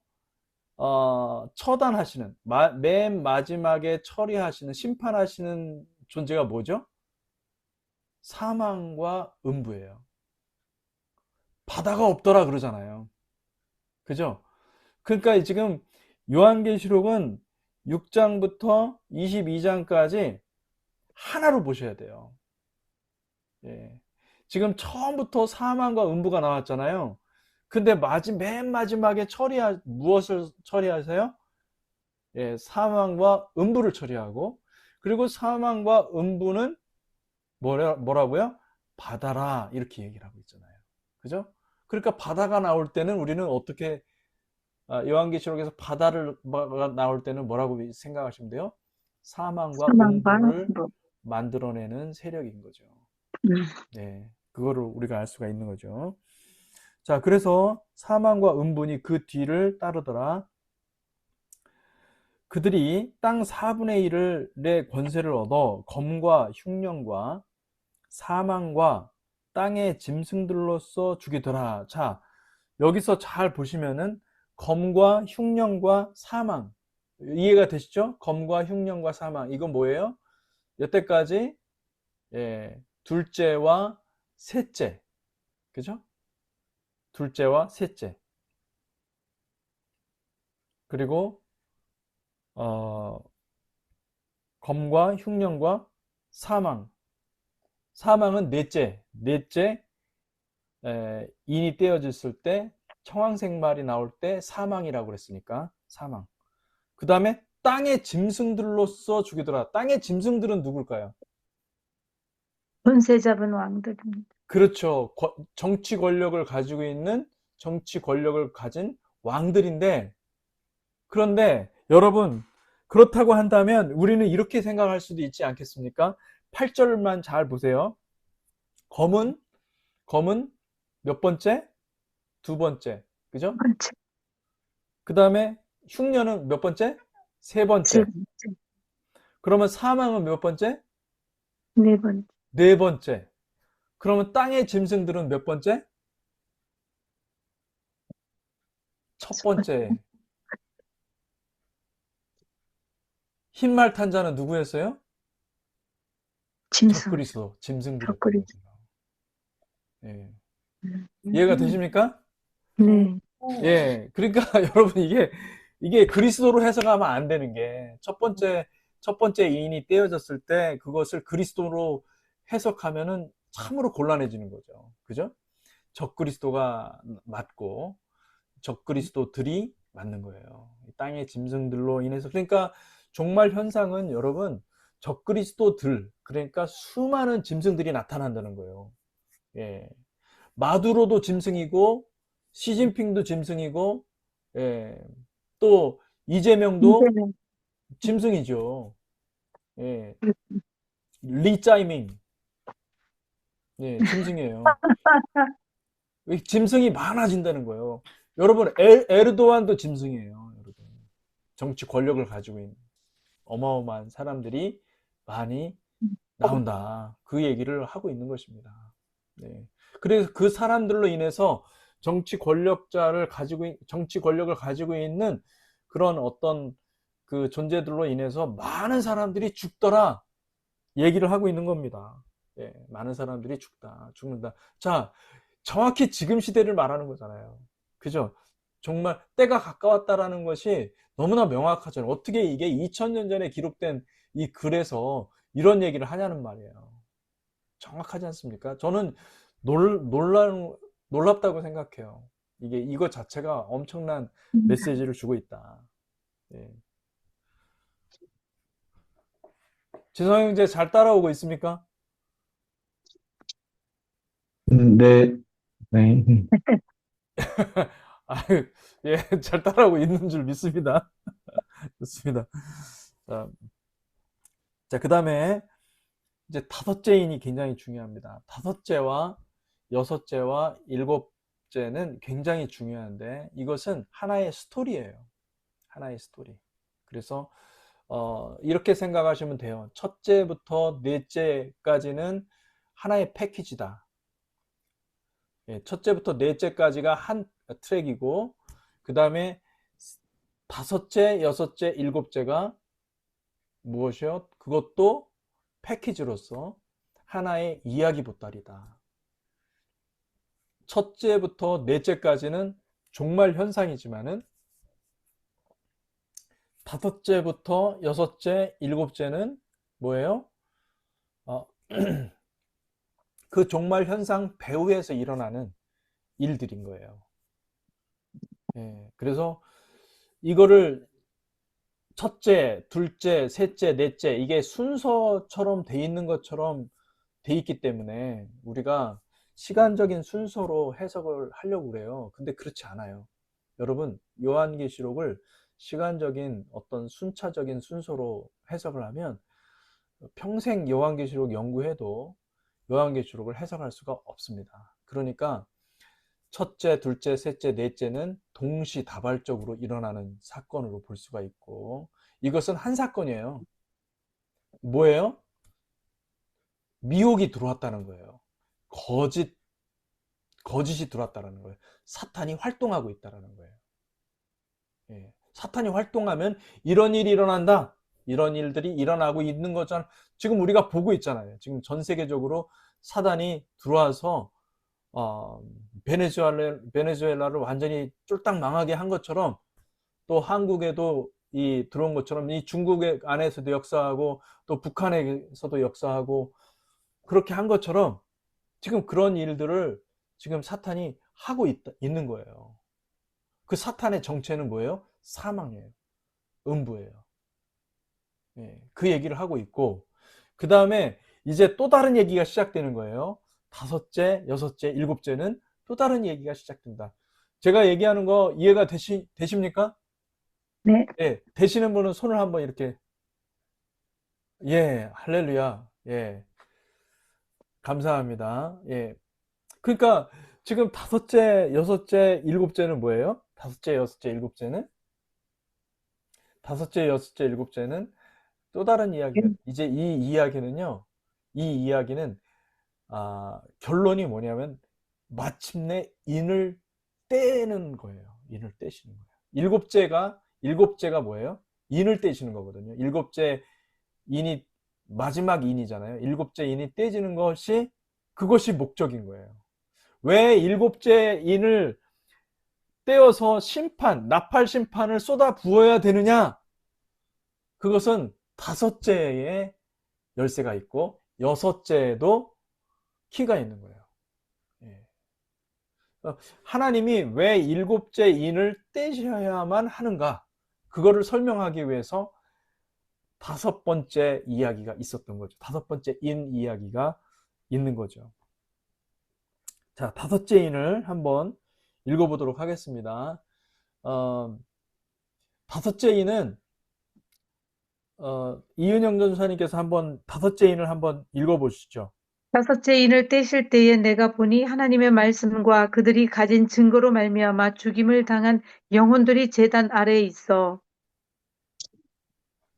처단하시는, 맨 마지막에 처리하시는, 심판하시는 존재가 뭐죠? 사망과 음부예요. 바다가 없더라 그러잖아요. 그죠? 그러니까 지금 요한계시록은 6장부터 22장까지 하나로 보셔야 돼요. 예. 지금 처음부터 사망과 음부가 나왔잖아요. 근데 맨 마지막에 무엇을 처리하세요? 예, 사망과 음부를 처리하고, 그리고 사망과 음부는 뭐라고요? 바다라, 이렇게 얘기를 하고 있잖아요. 그죠? 그러니까 바다가 나올 때는 우리는 어떻게, 요한계시록에서 바다를 나올 때는 뭐라고 생각하시면 돼요? 사망과 사망과 음부를 음부. 만들어내는 세력인 거죠. 음. 네, 그거를 우리가 알 수가 있는 거죠. 자, 그래서 사망과 음부니 그 뒤를 따르더라. 그들이 땅 4분의 1의 권세를 얻어 검과 흉년과 사망과 땅의 짐승들로서 죽이더라. 자, 여기서 잘 보시면은 검과 흉년과 사망, 이해가 되시죠? 검과 흉년과 사망, 이건 뭐예요? 여태까지, 예, 둘째와 셋째, 그죠? 둘째와 셋째, 그리고 검과 흉년과 사망은 넷째 인이 떼어졌을 때, 청황색 말이 나올 때 사망이라고 그랬으니까 사망. 그 다음에 땅의 짐승들로서 죽이더라. 땅의 짐승들은 누굴까요? 권세 잡은 왕들입니다. 그렇죠. 정치 권력을 가지고 있는 정치 권력을 가진 왕들인데, 그런데 여러분, 그렇다고 한다면 우리는 이렇게 생각할 수도 있지 않겠습니까? 8절만 잘 보세요. 검은 몇 번째? 두 번째. 그죠? 번째, 그 다음에 흉년은 몇 번째? 세 세 번째. 번째, 그러면 사망은 몇 번째? 네 번째, 네 번째. 그러면 땅의 짐승들은 몇 번째? 첫 첫 번째, 번째. 흰말 탄 자는 누구였어요? 짐승, 적그리스도, 짐승들이었던 벽걸이. 거죠. 예. 음, 이해가 되십니까? 네, 예. 그러니까 여러분, 이게 그리스도로 해석하면 안 되는 게, 첫 번째 이인이 떼어졌을 때 그것을 그리스도로 해석하면은 참으로 곤란해지는 거죠. 그죠? 적그리스도가 맞고 적그리스도들이 맞는 거예요. 땅의 짐승들로 인해서. 그러니까 종말 현상은 여러분, 적그리스도들, 그러니까 수많은 짐승들이 나타난다는 거예요. 예. 마두로도 짐승이고, 시진핑도 짐승이고, 예. 또 이재명도 이제는 짐승이죠. 예. 리짜이밍, 예, 짐승이에요. 짐승이 많아진다는 거예요. 여러분, 에르도안도 짐승이에요. 여러분. 정치 권력을 가지고 있는 어마어마한 사람들이 많이 나온다. 그 얘기를 하고 있는 것입니다. 네. 그래서 그 사람들로 인해서 정치 권력을 가지고 있는 그런 어떤 그 존재들로 인해서 많은 사람들이 죽더라 얘기를 하고 있는 겁니다. 예, 많은 사람들이 죽는다. 자, 정확히 지금 시대를 말하는 거잖아요. 그죠? 정말 때가 가까웠다라는 것이 너무나 명확하잖아요. 어떻게 이게 2000년 전에 기록된 이 글에서 이런 얘기를 하냐는 말이에요. 정확하지 않습니까? 저는 놀랍다고 생각해요. 이거 자체가 엄청난 메시지를 주고 있다. 예. 지성 형제 잘 따라오고 있습니까? 네, 네. 아유, 예, 잘 따라오고 있는 줄 믿습니다. 좋습니다. 자, 그 다음에 이제 다섯째인이 굉장히 중요합니다. 다섯째와 여섯째와 일곱째는 굉장히 중요한데 이것은 하나의 스토리예요. 하나의 스토리. 그래서 이렇게 생각하시면 돼요. 첫째부터 넷째까지는 하나의 패키지다. 예, 첫째부터 넷째까지가 한 트랙이고 그 다음에 다섯째, 여섯째, 일곱째가 무엇이요? 그것도 패키지로서 하나의 이야기 보따리다. 첫째부터 넷째까지는 종말 현상이지만은 다섯째부터 여섯째, 일곱째는 뭐예요? 그 종말 현상 배후에서 일어나는 일들인 거예요. 예, 그래서 이거를 첫째, 둘째, 셋째, 넷째 이게 순서처럼 돼 있는 것처럼 돼 있기 때문에 우리가 시간적인 순서로 해석을 하려고 그래요. 근데 그렇지 않아요. 여러분, 요한계시록을 시간적인 어떤 순차적인 순서로 해석을 하면 평생 요한계시록 연구해도 요한계시록을 해석할 수가 없습니다. 그러니까 첫째, 둘째, 셋째, 넷째는 동시다발적으로 일어나는 사건으로 볼 수가 있고 이것은 한 사건이에요. 뭐예요? 미혹이 들어왔다는 거예요. 거짓이 들어왔다는 거예요. 사탄이 활동하고 있다는 거예요. 예. 사탄이 활동하면 이런 일이 일어난다. 이런 일들이 일어나고 있는 것처럼 지금 우리가 보고 있잖아요. 지금 전 세계적으로 사단이 들어와서 베네수엘라를 완전히 쫄딱 망하게 한 것처럼 또 한국에도 들어온 것처럼 이 중국 안에서도 역사하고 또 북한에서도 역사하고 그렇게 한 것처럼 지금 그런 일들을 지금 사탄이 하고 있는 거예요. 그 사탄의 정체는 뭐예요? 사망이에요. 음부예요. 예, 그 얘기를 하고 있고 그 다음에 이제 또 다른 얘기가 시작되는 거예요. 다섯째, 여섯째, 일곱째는 또 다른 얘기가 시작된다. 제가 얘기하는 거 이해가 되십니까? 네. 예, 되시는 분은 손을 한번 이렇게. 예, 할렐루야. 예, 감사합니다. 예. 그러니까 지금 다섯째, 여섯째, 일곱째는 뭐예요? 다섯째, 여섯째, 일곱째는? 다섯째, 여섯째, 일곱째는 또 다른 이야기가, 이제 이 이야기는요, 이 이야기는, 결론이 뭐냐면, 마침내 인을 떼는 거예요. 인을 떼시는 거예요. 일곱째가 뭐예요? 인을 떼시는 거거든요. 일곱째 인이, 마지막 인이잖아요. 일곱째 인이 떼지는 그것이 목적인 거예요. 왜 일곱째 인을 떼어서 나팔 심판을 쏟아 부어야 되느냐? 그것은 다섯째에 열쇠가 있고 여섯째에도 키가 있는 거예요. 예. 하나님이 왜 일곱째 인을 떼셔야만 하는가? 그거를 설명하기 위해서 다섯 번째 이야기가 있었던 거죠. 다섯 번째 인 이야기가 있는 거죠. 자, 다섯째 인을 한번 읽어보도록 하겠습니다. 다섯째 인은 이은영 전사님께서 한번 다섯째 인을 한번 읽어보시죠. 다섯째 인을 떼실 때에 내가 보니 하나님의 말씀과 그들이 가진 증거로 말미암아 죽임을 당한 영혼들이 제단 아래에 있어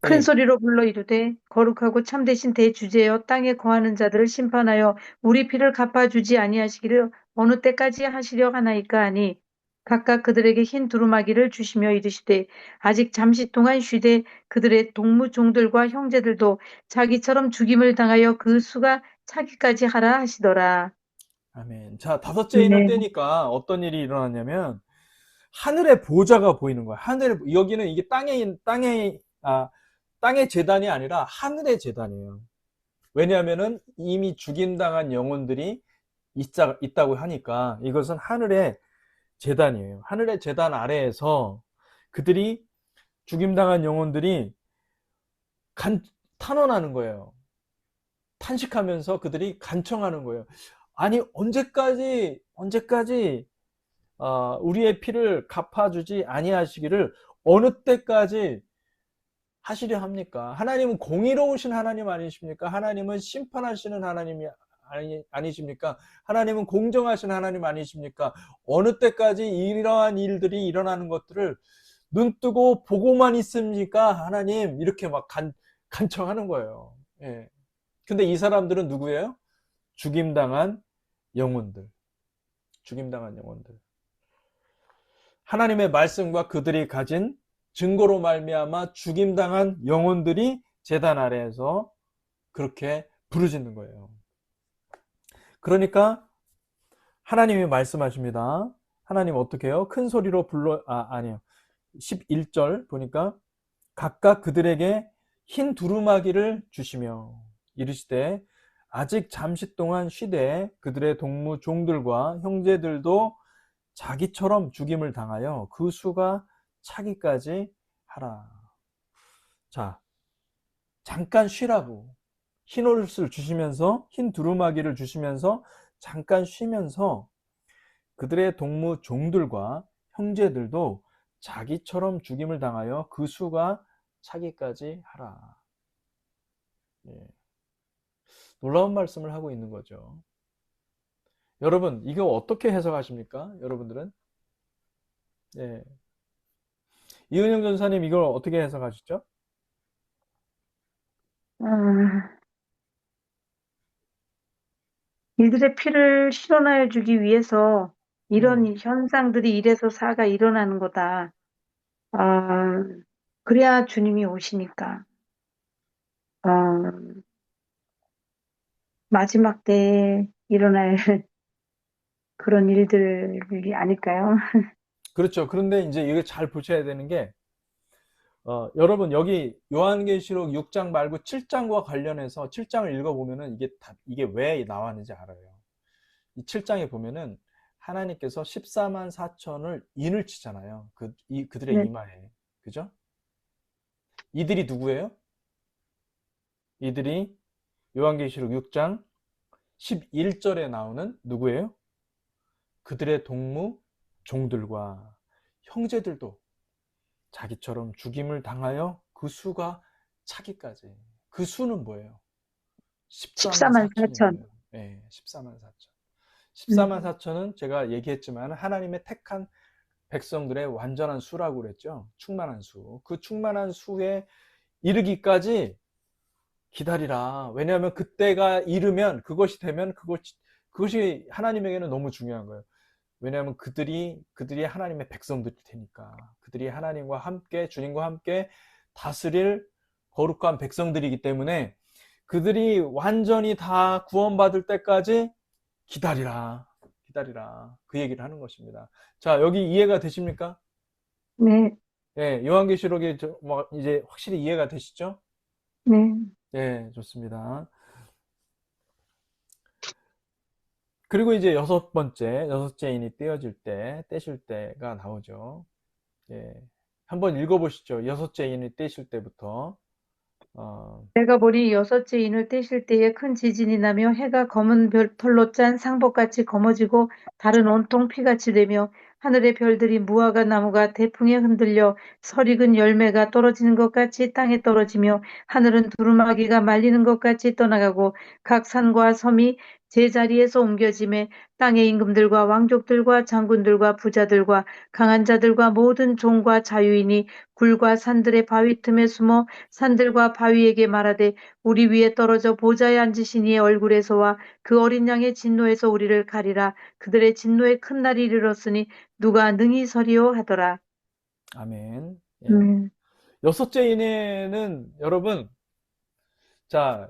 큰 예, 소리로 불러 이르되 거룩하고 참되신 대주제여 땅에 거하는 자들을 심판하여 우리 피를 갚아주지 아니하시기를 어느 때까지 하시려 하나이까 하니 각각 그들에게 흰 두루마기를 주시며 이르시되 아직 잠시 동안 쉬되 그들의 동무종들과 형제들도 자기처럼 죽임을 당하여 그 수가 차기까지 하라 하시더라. 아멘. 자, 다섯째 인을 네. 떼니까 어떤 일이 일어났냐면 하늘의 보좌가 보이는 거야. 여기는 이게 땅의 재단이 아니라 하늘의 재단이에요. 왜냐하면은 이미 죽임당한 영혼들이 있다고 하니까 이것은 하늘의 재단이에요. 하늘의 재단 아래에서 죽임당한 영혼들이 탄원하는 거예요. 탄식하면서 그들이 간청하는 거예요. 아니, 언제까지 우리의 피를 갚아주지 아니하시기를 어느 때까지 하시려 합니까? 하나님은 공의로우신 하나님 아니십니까? 하나님은 심판하시는 하나님이 아니십니까? 하나님은 공정하신 하나님 아니십니까? 어느 때까지 이러한 일들이 일어나는 것들을 눈뜨고 보고만 있습니까? 하나님, 이렇게 막 간청하는 거예요. 예. 근데 이 사람들은 누구예요? 죽임당한 영혼들. 하나님의 말씀과 그들이 가진 증거로 말미암아 죽임당한 영혼들이 제단 아래에서 그렇게 부르짖는 거예요. 그러니까 하나님이 말씀하십니다. 하나님 어떻게 해요? 큰 소리로 아니요. 11절 보니까 각각 그들에게 흰 두루마기를 주시며 이르시되 아직 잠시 동안 쉬되 그들의 동무 종들과 형제들도 자기처럼 죽임을 당하여 그 수가 차기까지 하라. 자, 잠깐 쉬라고 흰 옷을 주시면서 흰 두루마기를 주시면서 잠깐 쉬면서 그들의 동무 종들과 형제들도 자기처럼 죽임을 당하여 그 수가 차기까지 하라. 예. 놀라운 말씀을 하고 있는 거죠. 여러분, 이거 어떻게 해석하십니까? 여러분들은? 예. 이은영 전사님, 이걸 어떻게 해석하시죠? 이들의 피를 실어나여 주기 위해서 이런 음, 현상들이 이래서 사가 일어나는 거다. 아, 그래야 주님이 오시니까. 어, 마지막 때에 일어날 그런 일들이 아닐까요? 그렇죠. 그런데 이제 이거 잘 보셔야 되는 게, 여러분, 여기 요한계시록 6장 말고 7장과 관련해서 7장을 읽어보면은 이게 왜 나왔는지 알아요. 이 7장에 보면은 하나님께서 14만 4천을 인을 치잖아요. 그들의 네. 이마에. 그죠? 이들이 누구예요? 이들이 요한계시록 6장 11절에 나오는 누구예요? 그들의 동무 종들과 형제들도 자기처럼 죽임을 당하여 그 수가 차기까지. 그 수는 뭐예요? 14만 14만 4천인 4천. 거예요. 네, 14만 4천. 음. 14만 4천은 제가 얘기했지만 하나님의 택한 백성들의 완전한 수라고 그랬죠. 충만한 수. 그 충만한 수에 이르기까지 기다리라. 왜냐하면 그때가 이르면, 그것이 되면 그것이 하나님에게는 너무 중요한 거예요. 왜냐하면 그들이 하나님의 백성들일 테니까. 그들이 하나님과 함께, 주님과 함께 다스릴 거룩한 백성들이기 때문에 그들이 완전히 다 구원받을 때까지 기다리라. 기다리라. 그 얘기를 하는 것입니다. 자, 여기 이해가 되십니까? 네, 예, 요한계시록이 이제 확실히 이해가 되시죠? 네. 예, 좋습니다. 그리고 이제 여섯째 인이 떼실 때가 나오죠. 예. 한번 읽어보시죠. 여섯째 인이 떼실 때부터. 내가 보니 여섯째 인을 떼실 때에 큰 지진이 나며 해가 검은 털로 짠 상복같이 검어지고 달은 온통 피같이 되며 하늘의 별들이 무화과 나무가 대풍에 흔들려 설익은 열매가 떨어지는 것 같이 땅에 떨어지며 하늘은 두루마기가 말리는 것 같이 떠나가고 각 산과 섬이 제자리에서 옮겨짐에 땅의 임금들과 왕족들과 장군들과 부자들과 강한 자들과 모든 종과 자유인이 굴과 산들의 바위 틈에 숨어 산들과 바위에게 말하되 우리 위에 떨어져 보좌에 앉으신 이의 얼굴에서와 그 어린 양의 진노에서 우리를 가리라. 그들의 진노의 큰 날이 이르렀으니 누가 능히 서리요 하더라. 아멘. 예. 음, 여섯째 인에는 여러분, 자,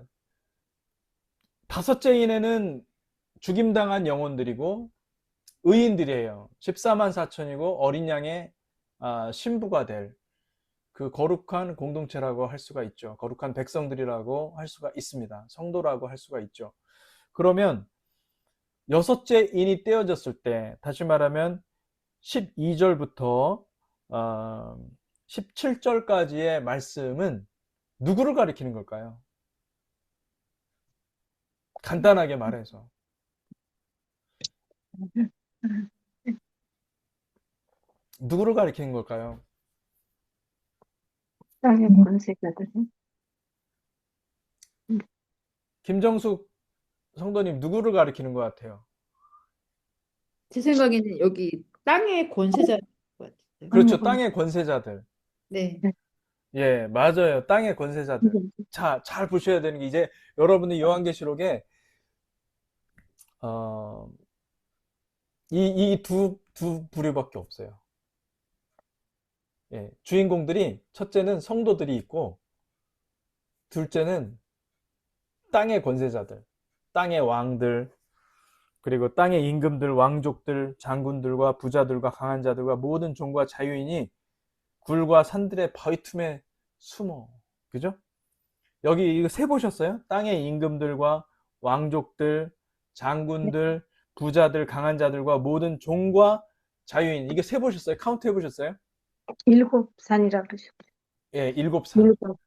다섯째 인에는 죽임당한 영혼들이고 의인들이에요. 14만 4천이고 어린 양의 신부가 될 그 거룩한 공동체라고 할 수가 있죠. 거룩한 백성들이라고 할 수가 있습니다. 성도라고 할 수가 있죠. 그러면 여섯째 인이 떼어졌을 때, 다시 말하면 12절부터 17절까지의 말씀은 누구를 가리키는 걸까요? 간단하게 말해서 누구를 가리키는 걸까요? 땅의 권세자들. 김정숙 성도님, 누구를 가리키는 것 같아요? 제 생각에는 여기 땅의 권세자인 것 같아요. 그렇죠. 땅의 권세자들. 네. 예, 맞아요. 땅의 권세자들. 자, 잘 보셔야 되는 게 이제 여러분이 요한계시록에 어, 이 두 부류밖에 없어요. 예, 주인공들이 첫째는 성도들이 있고 둘째는 땅의 권세자들, 땅의 왕들, 그리고 땅의 임금들, 왕족들, 장군들과 부자들과 강한 자들과 모든 종과 자유인이 굴과 산들의 바위 틈에 숨어. 그죠? 여기 이거 세 보셨어요? 땅의 임금들과 왕족들, 장군들, 부자들, 강한 자들과 모든 종과 자유인. 이게 세 보셨어요? 카운트 해보셨어요? 일곱 산이라 그러죠. 예, 일곱 산. 일곱.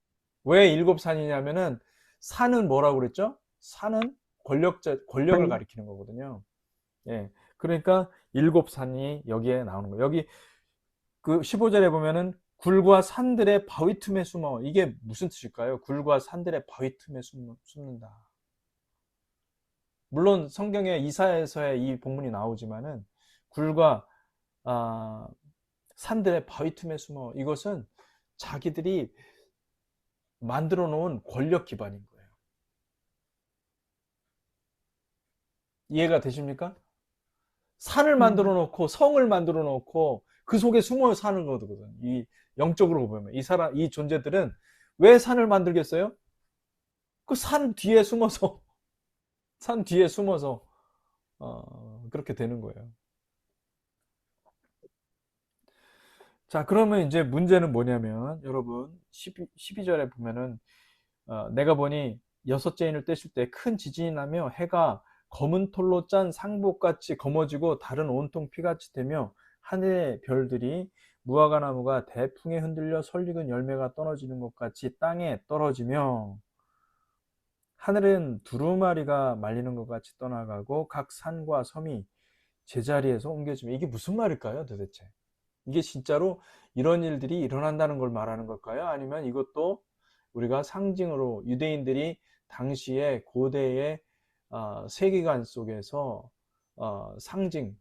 왜 일곱 산이냐면은 산은 뭐라고 그랬죠? 산은 권력을 가리키는 거거든요. 예. 그러니까 일곱 산이 여기에 나오는 거예요. 여기 그 15절에 보면은 굴과 산들의 바위 틈에 숨어. 이게 무슨 뜻일까요? 굴과 산들의 바위 틈에 숨는다. 물론 성경에 이사야서에 이 본문이 나오지만은 굴과 산들의 바위 틈에 숨어. 이것은 자기들이 만들어 놓은 권력 기반인 거예요. 이해가 되십니까? 산을 만들어 놓고 성을 만들어 놓고 그 속에 숨어 사는 거거든. 이 영적으로 보면 이 존재들은 왜 산을 만들겠어요? 그 산 뒤에 숨어서 그렇게 되는 거예요. 자, 그러면 이제 문제는 뭐냐면 여러분 12절에 보면은 내가 보니 여섯째 인을 떼실 때 큰 지진이 나며 해가 검은 털로 짠 상복같이 검어지고 달은 온통 피같이 되며 하늘의 별들이 무화과 나무가 대풍에 흔들려 설익은 열매가 떨어지는 것 같이 땅에 떨어지며 하늘은 두루마리가 말리는 것 같이 떠나가고 각 산과 섬이 제자리에서 옮겨지며 이게 무슨 말일까요, 도대체? 이게 진짜로 이런 일들이 일어난다는 걸 말하는 걸까요? 아니면 이것도 우리가 상징으로 유대인들이 당시에 고대의 세계관 속에서 상징,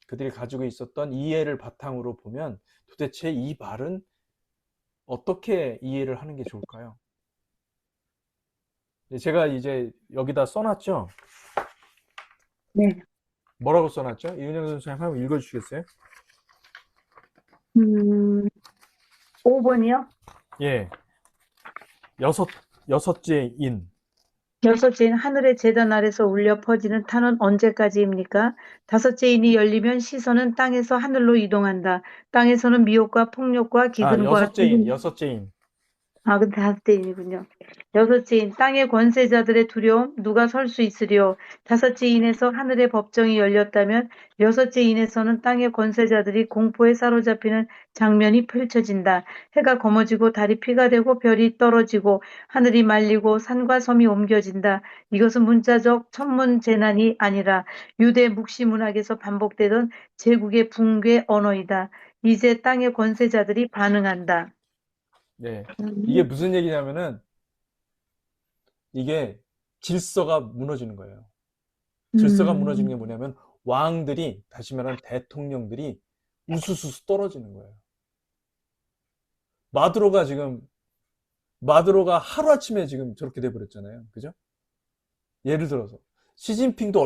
그들이 가지고 있었던 이해를 바탕으로 보면 도대체 이 말은 어떻게 이해를 하는 게 좋을까요? 제가 이제 여기다 써놨죠? 네. 뭐라고 써놨죠? 이은영 선생님 한번 읽어주시겠어요? 5번이요? 예, 여섯째 인. 여섯째인 하늘의 제단 아래서 울려 퍼지는 탄은 언제까지입니까? 다섯째인이 열리면 시선은 땅에서 하늘로 이동한다. 땅에서는 미혹과 폭력과 기근과 여섯째 인. 근데 다섯째인이군요. 여섯째인 땅의 권세자들의 두려움 누가 설 수 있으리요. 다섯째인에서 하늘의 법정이 열렸다면 여섯째인에서는 땅의 권세자들이 공포에 사로잡히는 장면이 펼쳐진다. 해가 검어지고 달이 피가 되고 별이 떨어지고 하늘이 말리고 산과 섬이 옮겨진다. 이것은 문자적 천문 재난이 아니라 유대 묵시 문학에서 반복되던 제국의 붕괴 언어이다. 이제 땅의 권세자들이 반응한다. 네, 이게 무슨 얘기냐면은 이게 질서가 무너지는 거예요. 질서가 무너지는 게 뭐냐면 왕들이, 다시 말하면 대통령들이 우수수수 떨어지는 거예요. 마두로가 하루아침에 지금 저렇게 돼버렸잖아요. 그죠? 예를 들어서 시진핑도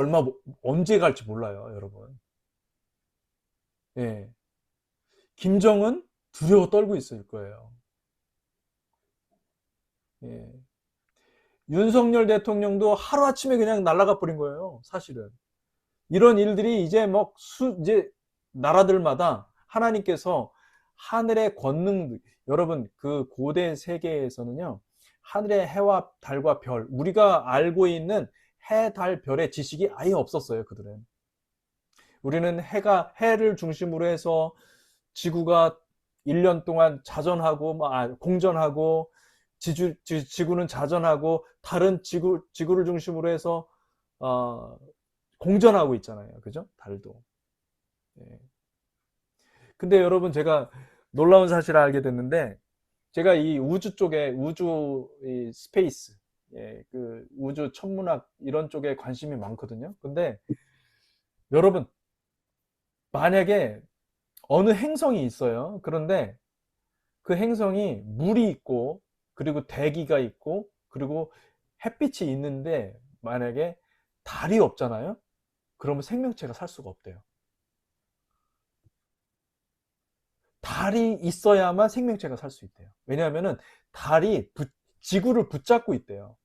언제 갈지 몰라요, 여러분. 예. 김정은 두려워 떨고 있을 거예요. 예. 윤석열 대통령도 하루아침에 그냥 날아가 버린 거예요, 사실은. 이런 일들이 이제 나라들마다 하나님께서 하늘의 권능, 여러분, 그 고대 세계에서는요, 하늘의 해와 달과 별, 우리가 알고 있는 해, 달, 별의 지식이 아예 없었어요, 그들은. 우리는 해를 중심으로 해서 지구가 1년 동안 공전하고, 지구는 자전하고, 다른 지구를 중심으로 해서, 공전하고 있잖아요. 그죠? 달도. 예. 근데 여러분, 제가 놀라운 사실을 알게 됐는데, 제가 이 이 스페이스, 예, 그 우주 천문학 이런 쪽에 관심이 많거든요. 근데 여러분, 만약에 어느 행성이 있어요. 그런데 그 행성이 물이 있고, 그리고 대기가 있고, 그리고 햇빛이 있는데, 만약에 달이 없잖아요. 그러면 생명체가 살 수가 없대요. 달이 있어야만 생명체가 살 수 있대요. 왜냐하면은 달이 지구를 붙잡고 있대요.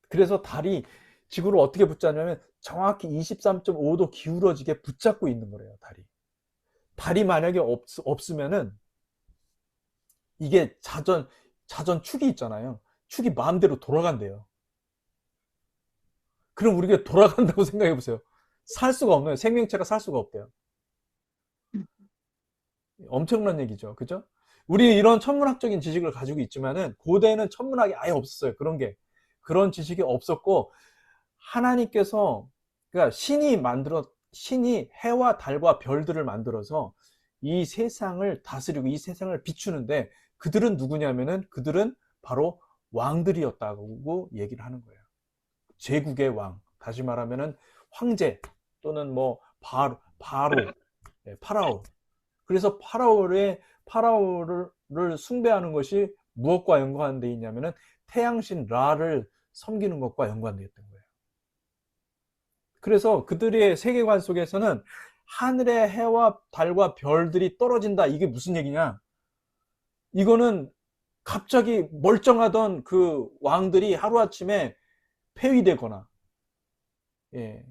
그래서 달이 지구를 어떻게 붙잡냐면 정확히 23.5도 기울어지게 붙잡고 있는 거래요, 달이. 달이 만약에 없으면은 이게 자전 축이 있잖아요. 축이 마음대로 돌아간대요. 그럼 우리가 돌아간다고 생각해 보세요. 살 수가 없나요? 생명체가 살 수가 없대요. 엄청난 얘기죠. 그죠? 우리 이런 천문학적인 지식을 가지고 있지만은 고대에는 천문학이 아예 없었어요. 그런 지식이 없었고, 하나님께서, 그러니까 신이 해와 달과 별들을 만들어서 이 세상을 다스리고 이 세상을 비추는데, 그들은 누구냐면은 그들은 바로 왕들이었다고 얘기를 하는 거예요. 제국의 왕, 다시 말하면은 황제 또는 뭐 파라오. 그래서 파라오를 숭배하는 것이 무엇과 연관되어 있냐면은 태양신 라를 섬기는 것과 연관되어 있던 거예요. 그래서 그들의 세계관 속에서는 하늘의 해와 달과 별들이 떨어진다. 이게 무슨 얘기냐? 이거는 갑자기 멀쩡하던 그 왕들이 하루아침에 폐위되거나, 예,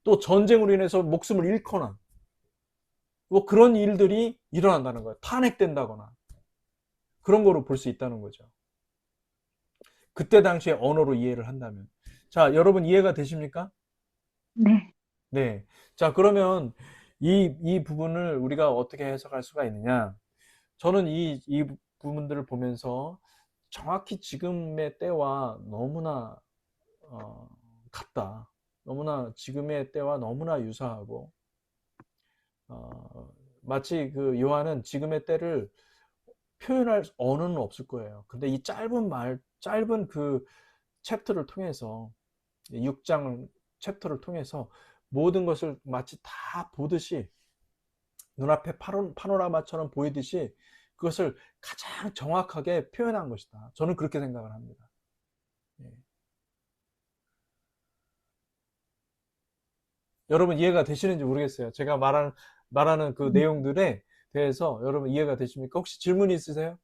또 전쟁으로 인해서 목숨을 잃거나, 뭐 그런 일들이 일어난다는 거예요. 탄핵된다거나 그런 거로 볼 수 있다는 거죠. 그때 당시에 언어로 이해를 한다면. 자, 여러분 이해가 되십니까? 네. 네. 자, 그러면 이 부분을 우리가 어떻게 해석할 수가 있느냐? 저는 이 부분들을 보면서 정확히 지금의 때와 너무나 같다. 너무나 지금의 때와 너무나 유사하고, 마치 그 요한은 지금의 때를 표현할 언어는 없을 거예요. 근데 이 짧은 그 챕터를 통해서, 6장 챕터를 통해서 모든 것을 마치 다 보듯이, 눈앞에 파노라마처럼 보이듯이 그것을 가장 정확하게 표현한 것이다. 저는 그렇게 생각을 합니다. 예. 여러분 이해가 되시는지 모르겠어요. 제가 말하는 그 내용들에 대해서 여러분 이해가 되십니까? 혹시 질문 있으세요?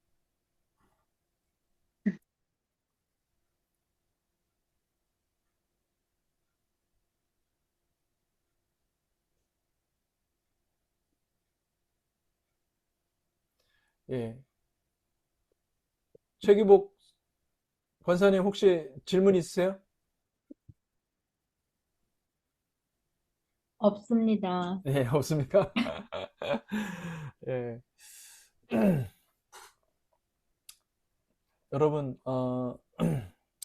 예. 최기복 권사님 혹시 질문 있으세요? 없습니다. 예, 없습니까? 예. 여러분,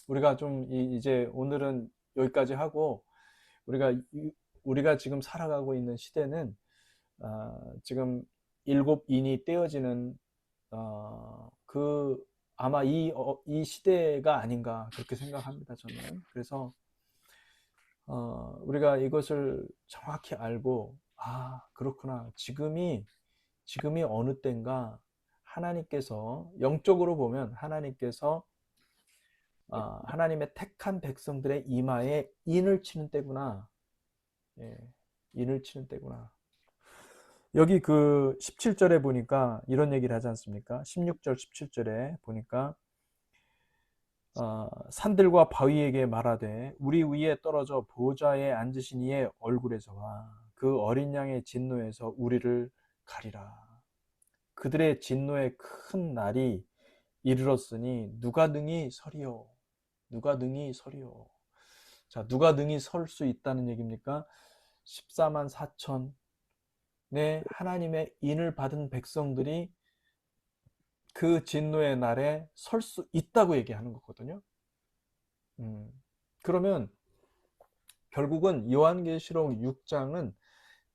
우리가 좀 이제 오늘은 여기까지 하고, 우리가 지금 살아가고 있는 시대는 지금 일곱 인이 떼어지는 아마 이 시대가 아닌가 그렇게 생각합니다. 저는. 그래서 우리가 이것을 정확히 알고, 그렇구나. 지금이 어느 때인가 하나님께서 영적으로 보면 하나님께서 하나님의 택한 백성들의 이마에 인을 치는 때구나. 예, 인을 치는 때구나. 여기 그 17절에 보니까 이런 얘기를 하지 않습니까? 16절 17절에 보니까 산들과 바위에게 말하되 우리 위에 떨어져 보좌에 앉으신 이의 얼굴에서와 그 어린 양의 진노에서 우리를 가리라. 그들의 진노의 큰 날이 이르렀으니 누가 능히 서리요? 누가 능히 서리요? 자, 누가 능히 설 수 있다는 얘기입니까? 14만 4천의 하나님의 인을 받은 백성들이 그 진노의 날에 설 수 있다고 얘기하는 거거든요. 그러면 결국은 요한계시록 6장은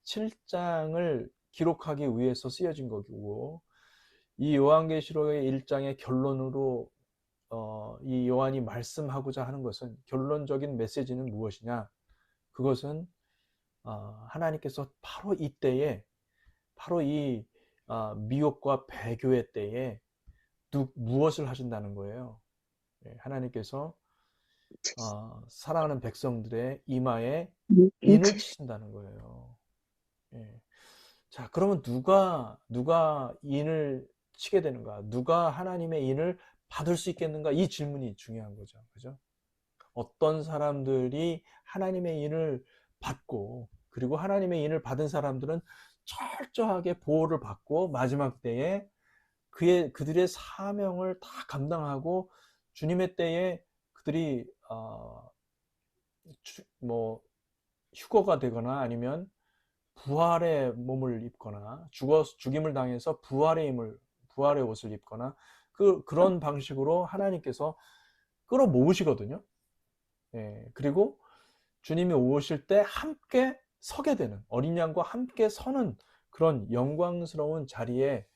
7장을 기록하기 위해서 쓰여진 거고, 이 요한계시록의 1장의 결론으로 이 요한이 말씀하고자 하는 것은, 결론적인 메시지는 무엇이냐? 그것은 하나님께서 바로 이때에, 바로 이 미혹과 배교의 때에 무엇을 하신다는 거예요. 하나님께서 사랑하는 백성들의 이마에 인을 치신다는 거예요. 예. 자, 그러면 누가 인을 치게 되는가? 누가 하나님의 인을 받을 수 있겠는가? 이 질문이 중요한 거죠. 그죠? 어떤 사람들이 하나님의 인을 받고, 그리고 하나님의 인을 받은 사람들은 철저하게 보호를 받고 마지막 때에 그들의 사명을 다 감당하고 주님의 때에 그들이 뭐 휴거가 되거나 아니면 부활의 몸을 입거나 죽임을 당해서 부활의 옷을 입거나 그런 방식으로 하나님께서 끌어모으시거든요. 예, 그리고 주님이 오실 때 함께 서게 되는, 어린 양과 함께 서는 그런 영광스러운 자리에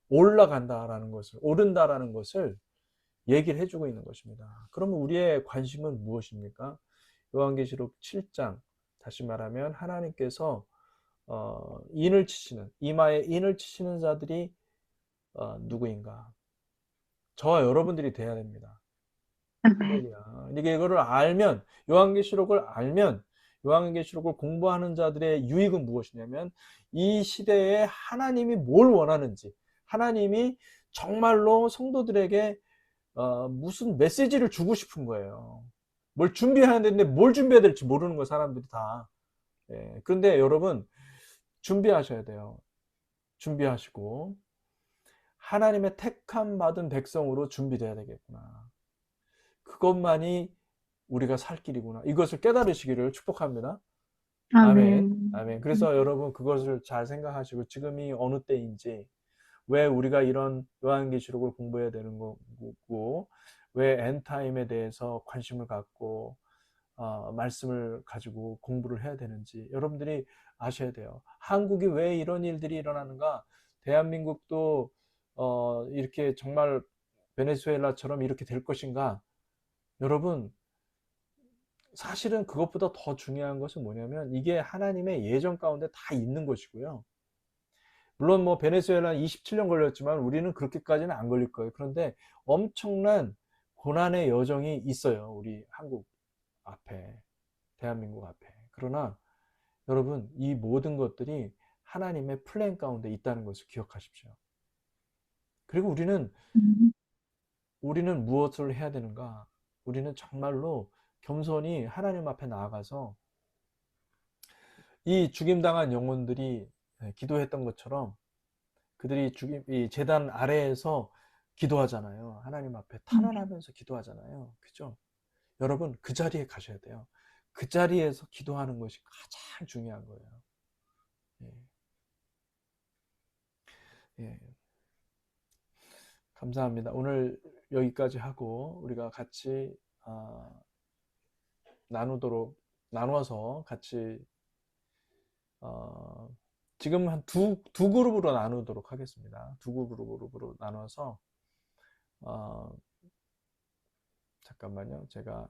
오른다라는 것을 얘기를 해주고 있는 것입니다. 그러면 우리의 관심은 무엇입니까? 요한계시록 7장, 다시 말하면 하나님께서 이마에 인을 치시는 자들이 누구인가? 저와 여러분들이 돼야 됩니다. 할렐루야. 이거를 알면, 요한계시록을 공부하는 자들의 유익은 무엇이냐면, 이 시대에 하나님이 뭘 원하는지, 하나님이 정말로 성도들에게 무슨 메시지를 주고 싶은 거예요. 뭘 준비해야 되는데 뭘 준비해야 될지 모르는 거 사람들이 다. 예, 그런데 여러분 준비하셔야 돼요. 준비하시고 하나님의 택함 받은 백성으로 준비돼야 되겠구나. 그것만이 우리가 살 길이구나. 이것을 깨달으시기를 축복합니다. 아멘. 아멘. 아멘. 그래서 여러분 그것을 잘 생각하시고 지금이 어느 때인지, 왜 우리가 이런 요한계시록을 공부해야 되는 거고, 왜 엔타임에 대해서 관심을 갖고 말씀을 가지고 공부를 해야 되는지 여러분들이 아셔야 돼요. 한국이 왜 이런 일들이 일어나는가? 대한민국도 이렇게 정말 베네수엘라처럼 이렇게 될 것인가? 여러분, 사실은 그것보다 더 중요한 것은 뭐냐면 이게 하나님의 예정 가운데 다 있는 것이고요. 물론 뭐 베네수엘라는 27년 걸렸지만 우리는 그렇게까지는 안 걸릴 거예요. 그런데 엄청난 고난의 여정이 있어요. 우리 한국 앞에, 대한민국 앞에. 그러나 여러분, 이 모든 것들이 하나님의 플랜 가운데 있다는 것을 기억하십시오. 그리고 우리는 무엇을 해야 되는가? 우리는 정말로 겸손히 하나님 앞에 나아가서 이 죽임당한 영혼들이 기도했던 것처럼 그들이 이 제단 아래에서 기도하잖아요. 하나님 앞에 탄원하면서 기도하잖아요. 그죠? 여러분, 그 자리에 가셔야 돼요. 그 자리에서 기도하는 것이 가장 중요한 거예요. 예. 예. 감사합니다. 오늘 여기까지 하고 우리가 같이 나누어서 같이 지금 한 두 그룹으로 나누도록 하겠습니다. 두 그룹으로 나눠서 잠깐만요. 제가